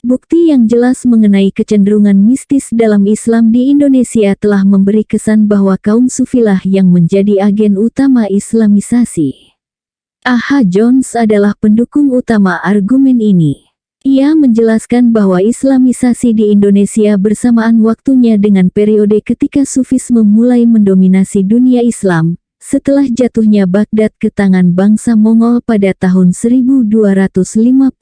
Bukti yang jelas mengenai kecenderungan mistis dalam Islam di Indonesia telah memberi kesan bahwa kaum sufilah yang menjadi agen utama Islamisasi. A.H. Jones adalah pendukung utama argumen ini. Ia menjelaskan bahwa Islamisasi di Indonesia bersamaan waktunya dengan periode ketika Sufisme mulai mendominasi dunia Islam, setelah jatuhnya Baghdad ke tangan bangsa Mongol pada tahun 1258.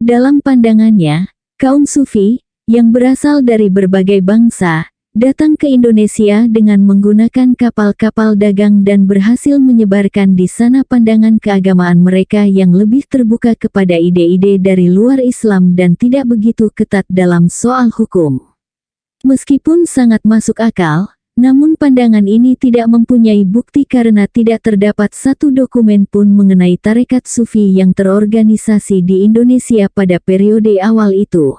Dalam pandangannya, kaum Sufi, yang berasal dari berbagai bangsa, datang ke Indonesia dengan menggunakan kapal-kapal dagang dan berhasil menyebarkan di sana pandangan keagamaan mereka yang lebih terbuka kepada ide-ide dari luar Islam dan tidak begitu ketat dalam soal hukum. Meskipun sangat masuk akal, namun pandangan ini tidak mempunyai bukti karena tidak terdapat satu dokumen pun mengenai tarekat Sufi yang terorganisasi di Indonesia pada periode awal itu.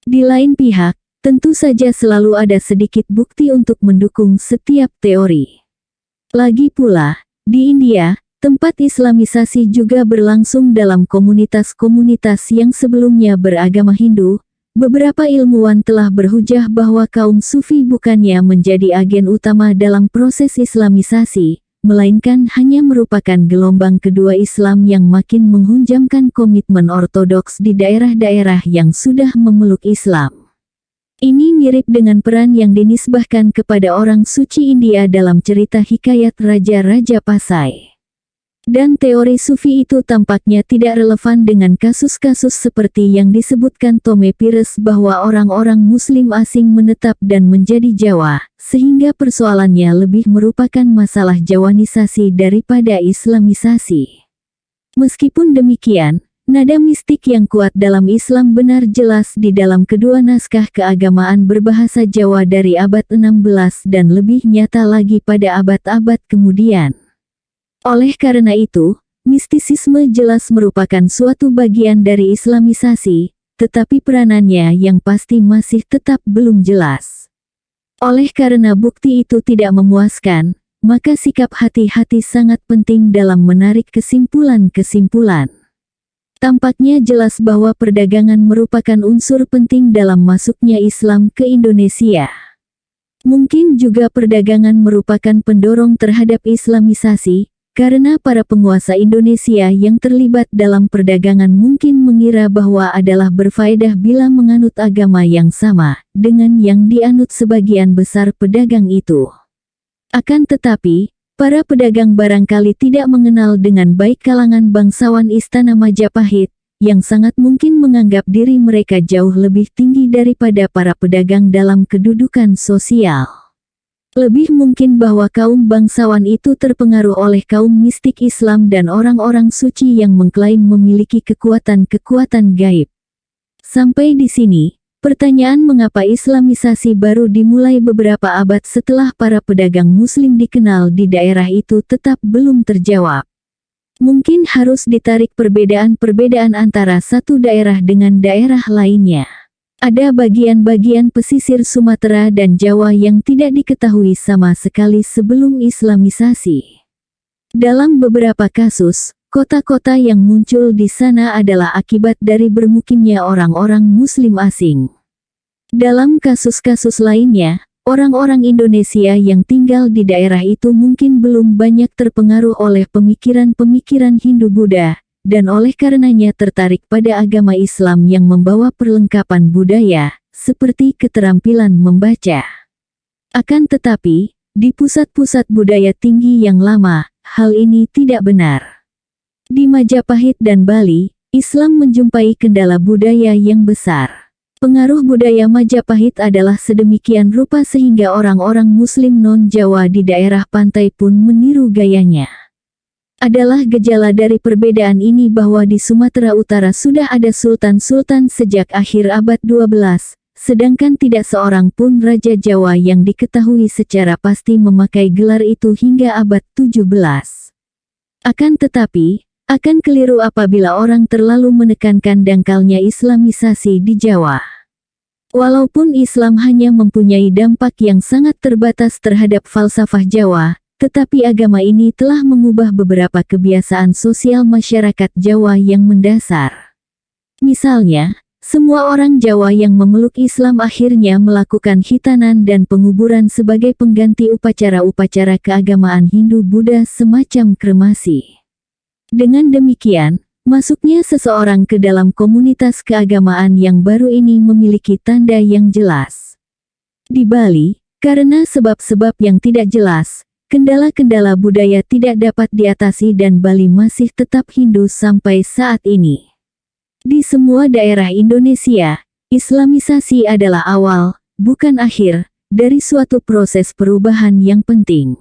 Di lain pihak, tentu saja selalu ada sedikit bukti untuk mendukung setiap teori. Lagi pula, di India, Tempat Islamisasi juga berlangsung dalam komunitas-komunitas yang sebelumnya beragama Hindu. Beberapa ilmuwan telah berhujah bahwa kaum Sufi bukannya menjadi agen utama dalam proses Islamisasi, melainkan hanya merupakan gelombang kedua Islam yang makin menghunjamkan komitmen ortodoks di daerah-daerah yang sudah memeluk Islam. Ini mirip dengan peran yang dinisbahkan kepada orang suci India dalam cerita hikayat Raja-Raja Pasai. Dan teori Sufi itu tampaknya tidak relevan dengan kasus-kasus seperti yang disebutkan Tome Pires bahwa orang-orang Muslim asing menetap dan menjadi Jawa, sehingga persoalannya lebih merupakan masalah Jawanisasi daripada Islamisasi. Meskipun demikian, nada mistik yang kuat dalam Islam benar jelas di dalam kedua naskah keagamaan berbahasa Jawa dari abad 16 dan lebih nyata lagi pada abad-abad kemudian. Oleh karena itu, mistisisme jelas merupakan suatu bagian dari Islamisasi, tetapi peranannya yang pasti masih tetap belum jelas. Oleh karena bukti itu tidak memuaskan, maka sikap hati-hati sangat penting dalam menarik kesimpulan-kesimpulan. Tampaknya jelas bahwa perdagangan merupakan unsur penting dalam masuknya Islam ke Indonesia. Mungkin juga perdagangan merupakan pendorong terhadap Islamisasi, karena para penguasa Indonesia yang terlibat dalam perdagangan mungkin mengira bahwa adalah berfaedah bila menganut agama yang sama dengan yang dianut sebagian besar pedagang itu. Akan tetapi, para pedagang barangkali tidak mengenal dengan baik kalangan bangsawan Istana Majapahit, yang sangat mungkin menganggap diri mereka jauh lebih tinggi daripada para pedagang dalam kedudukan sosial. Lebih mungkin bahwa kaum bangsawan itu terpengaruh oleh kaum mistik Islam dan orang-orang suci yang mengklaim memiliki kekuatan-kekuatan gaib. Sampai di sini, pertanyaan mengapa Islamisasi baru dimulai beberapa abad setelah para pedagang Muslim dikenal di daerah itu tetap belum terjawab. Mungkin harus ditarik perbedaan-perbedaan antara satu daerah dengan daerah lainnya. Ada bagian-bagian pesisir Sumatera dan Jawa yang tidak diketahui sama sekali sebelum Islamisasi. Dalam beberapa kasus, kota-kota yang muncul di sana adalah akibat dari bermukimnya orang-orang Muslim asing. Dalam kasus-kasus lainnya, orang-orang Indonesia yang tinggal di daerah itu mungkin belum banyak terpengaruh oleh pemikiran-pemikiran Hindu-Buddha, dan oleh karenanya tertarik pada agama Islam yang membawa perlengkapan budaya, seperti keterampilan membaca. Akan tetapi, di pusat-pusat budaya tinggi yang lama, hal ini tidak benar. Di Majapahit dan Bali, Islam menjumpai kendala budaya yang besar. Pengaruh budaya Majapahit adalah sedemikian rupa sehingga orang-orang Muslim non-Jawa di daerah pantai pun meniru gayanya. Adalah gejala dari perbedaan ini bahwa di Sumatera Utara sudah ada sultan-sultan sejak akhir abad 12, sedangkan tidak seorang pun Raja Jawa yang diketahui secara pasti memakai gelar itu hingga abad 17. Akan tetapi, akan keliru apabila orang terlalu menekankan dangkalnya Islamisasi di Jawa. Walaupun Islam hanya mempunyai dampak yang sangat terbatas terhadap falsafah Jawa, tetapi agama ini telah mengubah beberapa kebiasaan sosial masyarakat Jawa yang mendasar. Misalnya, semua orang Jawa yang memeluk Islam akhirnya melakukan khitanan dan penguburan sebagai pengganti upacara-upacara keagamaan Hindu-Buddha semacam kremasi. Dengan demikian, masuknya seseorang ke dalam komunitas keagamaan yang baru ini memiliki tanda yang jelas. Di Bali, karena sebab-sebab yang tidak jelas, kendala-kendala budaya tidak dapat diatasi dan Bali masih tetap Hindu sampai saat ini. Di semua daerah Indonesia, Islamisasi adalah awal, bukan akhir, dari suatu proses perubahan yang penting.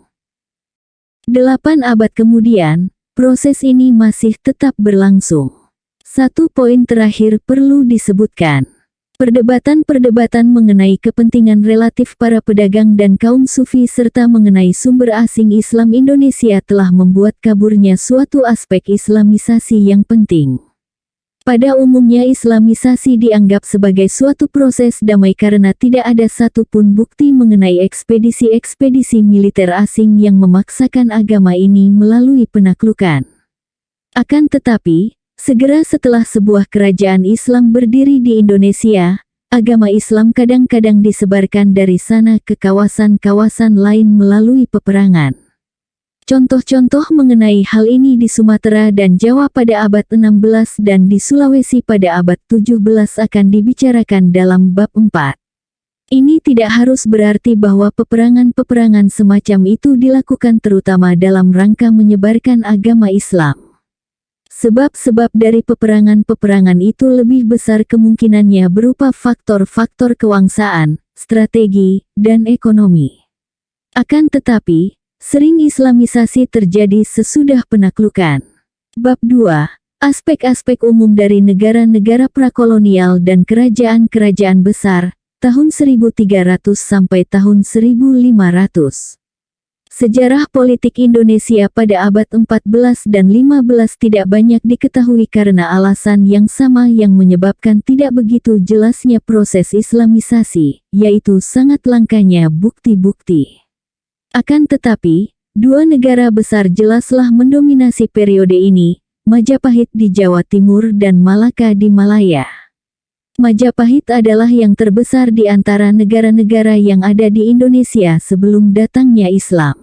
8 abad kemudian, proses ini masih tetap berlangsung. Satu poin terakhir perlu disebutkan. Perdebatan-perdebatan mengenai kepentingan relatif para pedagang dan kaum Sufi serta mengenai sumber asing Islam Indonesia telah membuat kaburnya suatu aspek Islamisasi yang penting. Pada umumnya Islamisasi dianggap sebagai suatu proses damai karena tidak ada satupun bukti mengenai ekspedisi-ekspedisi militer asing yang memaksakan agama ini melalui penaklukan. Akan tetapi, segera setelah sebuah kerajaan Islam berdiri di Indonesia, agama Islam kadang-kadang disebarkan dari sana ke kawasan-kawasan lain melalui peperangan. Contoh-contoh mengenai hal ini di Sumatera dan Jawa pada abad 16 dan di Sulawesi pada abad 17 akan dibicarakan dalam bab 4. Ini tidak harus berarti bahwa peperangan-peperangan semacam itu dilakukan terutama dalam rangka menyebarkan agama Islam. Sebab-sebab dari peperangan-peperangan itu lebih besar kemungkinannya berupa faktor-faktor kewangsaan, strategi, dan ekonomi. Akan tetapi, sering Islamisasi terjadi sesudah penaklukan. Bab 2. Aspek-aspek umum dari negara-negara prakolonial dan kerajaan-kerajaan besar, tahun 1300 sampai tahun 1500. Sejarah politik Indonesia pada abad 14 dan 15 tidak banyak diketahui karena alasan yang sama yang menyebabkan tidak begitu jelasnya proses Islamisasi, yaitu sangat langkanya bukti-bukti. Akan tetapi, dua negara besar jelaslah mendominasi periode ini, Majapahit di Jawa Timur dan Malaka di Malaya. Majapahit adalah yang terbesar di antara negara-negara yang ada di Indonesia sebelum datangnya Islam.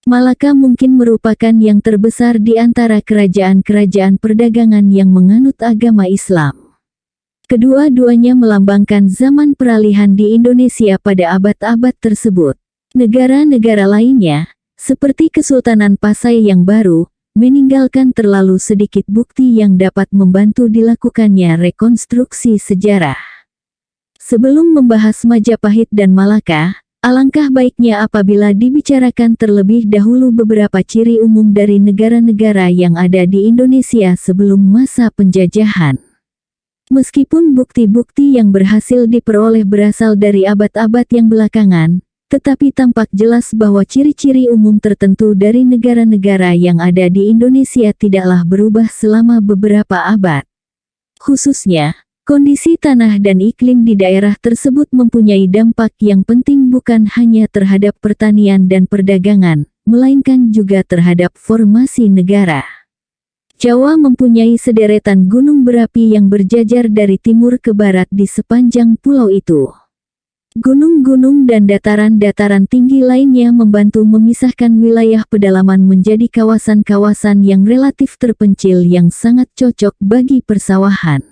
Malaka mungkin merupakan yang terbesar di antara kerajaan-kerajaan perdagangan yang menganut agama Islam. Kedua-duanya melambangkan zaman peralihan di Indonesia pada abad-abad tersebut. Negara-negara lainnya, seperti Kesultanan Pasai yang baru, meninggalkan terlalu sedikit bukti yang dapat membantu dilakukannya rekonstruksi sejarah. Sebelum membahas Majapahit dan Malaka, alangkah baiknya apabila dibicarakan terlebih dahulu beberapa ciri umum dari negara-negara yang ada di Indonesia sebelum masa penjajahan. Meskipun bukti-bukti yang berhasil diperoleh berasal dari abad-abad yang belakangan, tetapi tampak jelas bahwa ciri-ciri umum tertentu dari negara-negara yang ada di Indonesia tidaklah berubah selama beberapa abad. Khususnya, kondisi tanah dan iklim di daerah tersebut mempunyai dampak yang penting bukan hanya terhadap pertanian dan perdagangan, melainkan juga terhadap formasi negara. Jawa mempunyai sederetan gunung berapi yang berjajar dari timur ke barat di sepanjang pulau itu. Gunung-gunung dan dataran-dataran tinggi lainnya membantu memisahkan wilayah pedalaman menjadi kawasan-kawasan yang relatif terpencil yang sangat cocok bagi persawahan.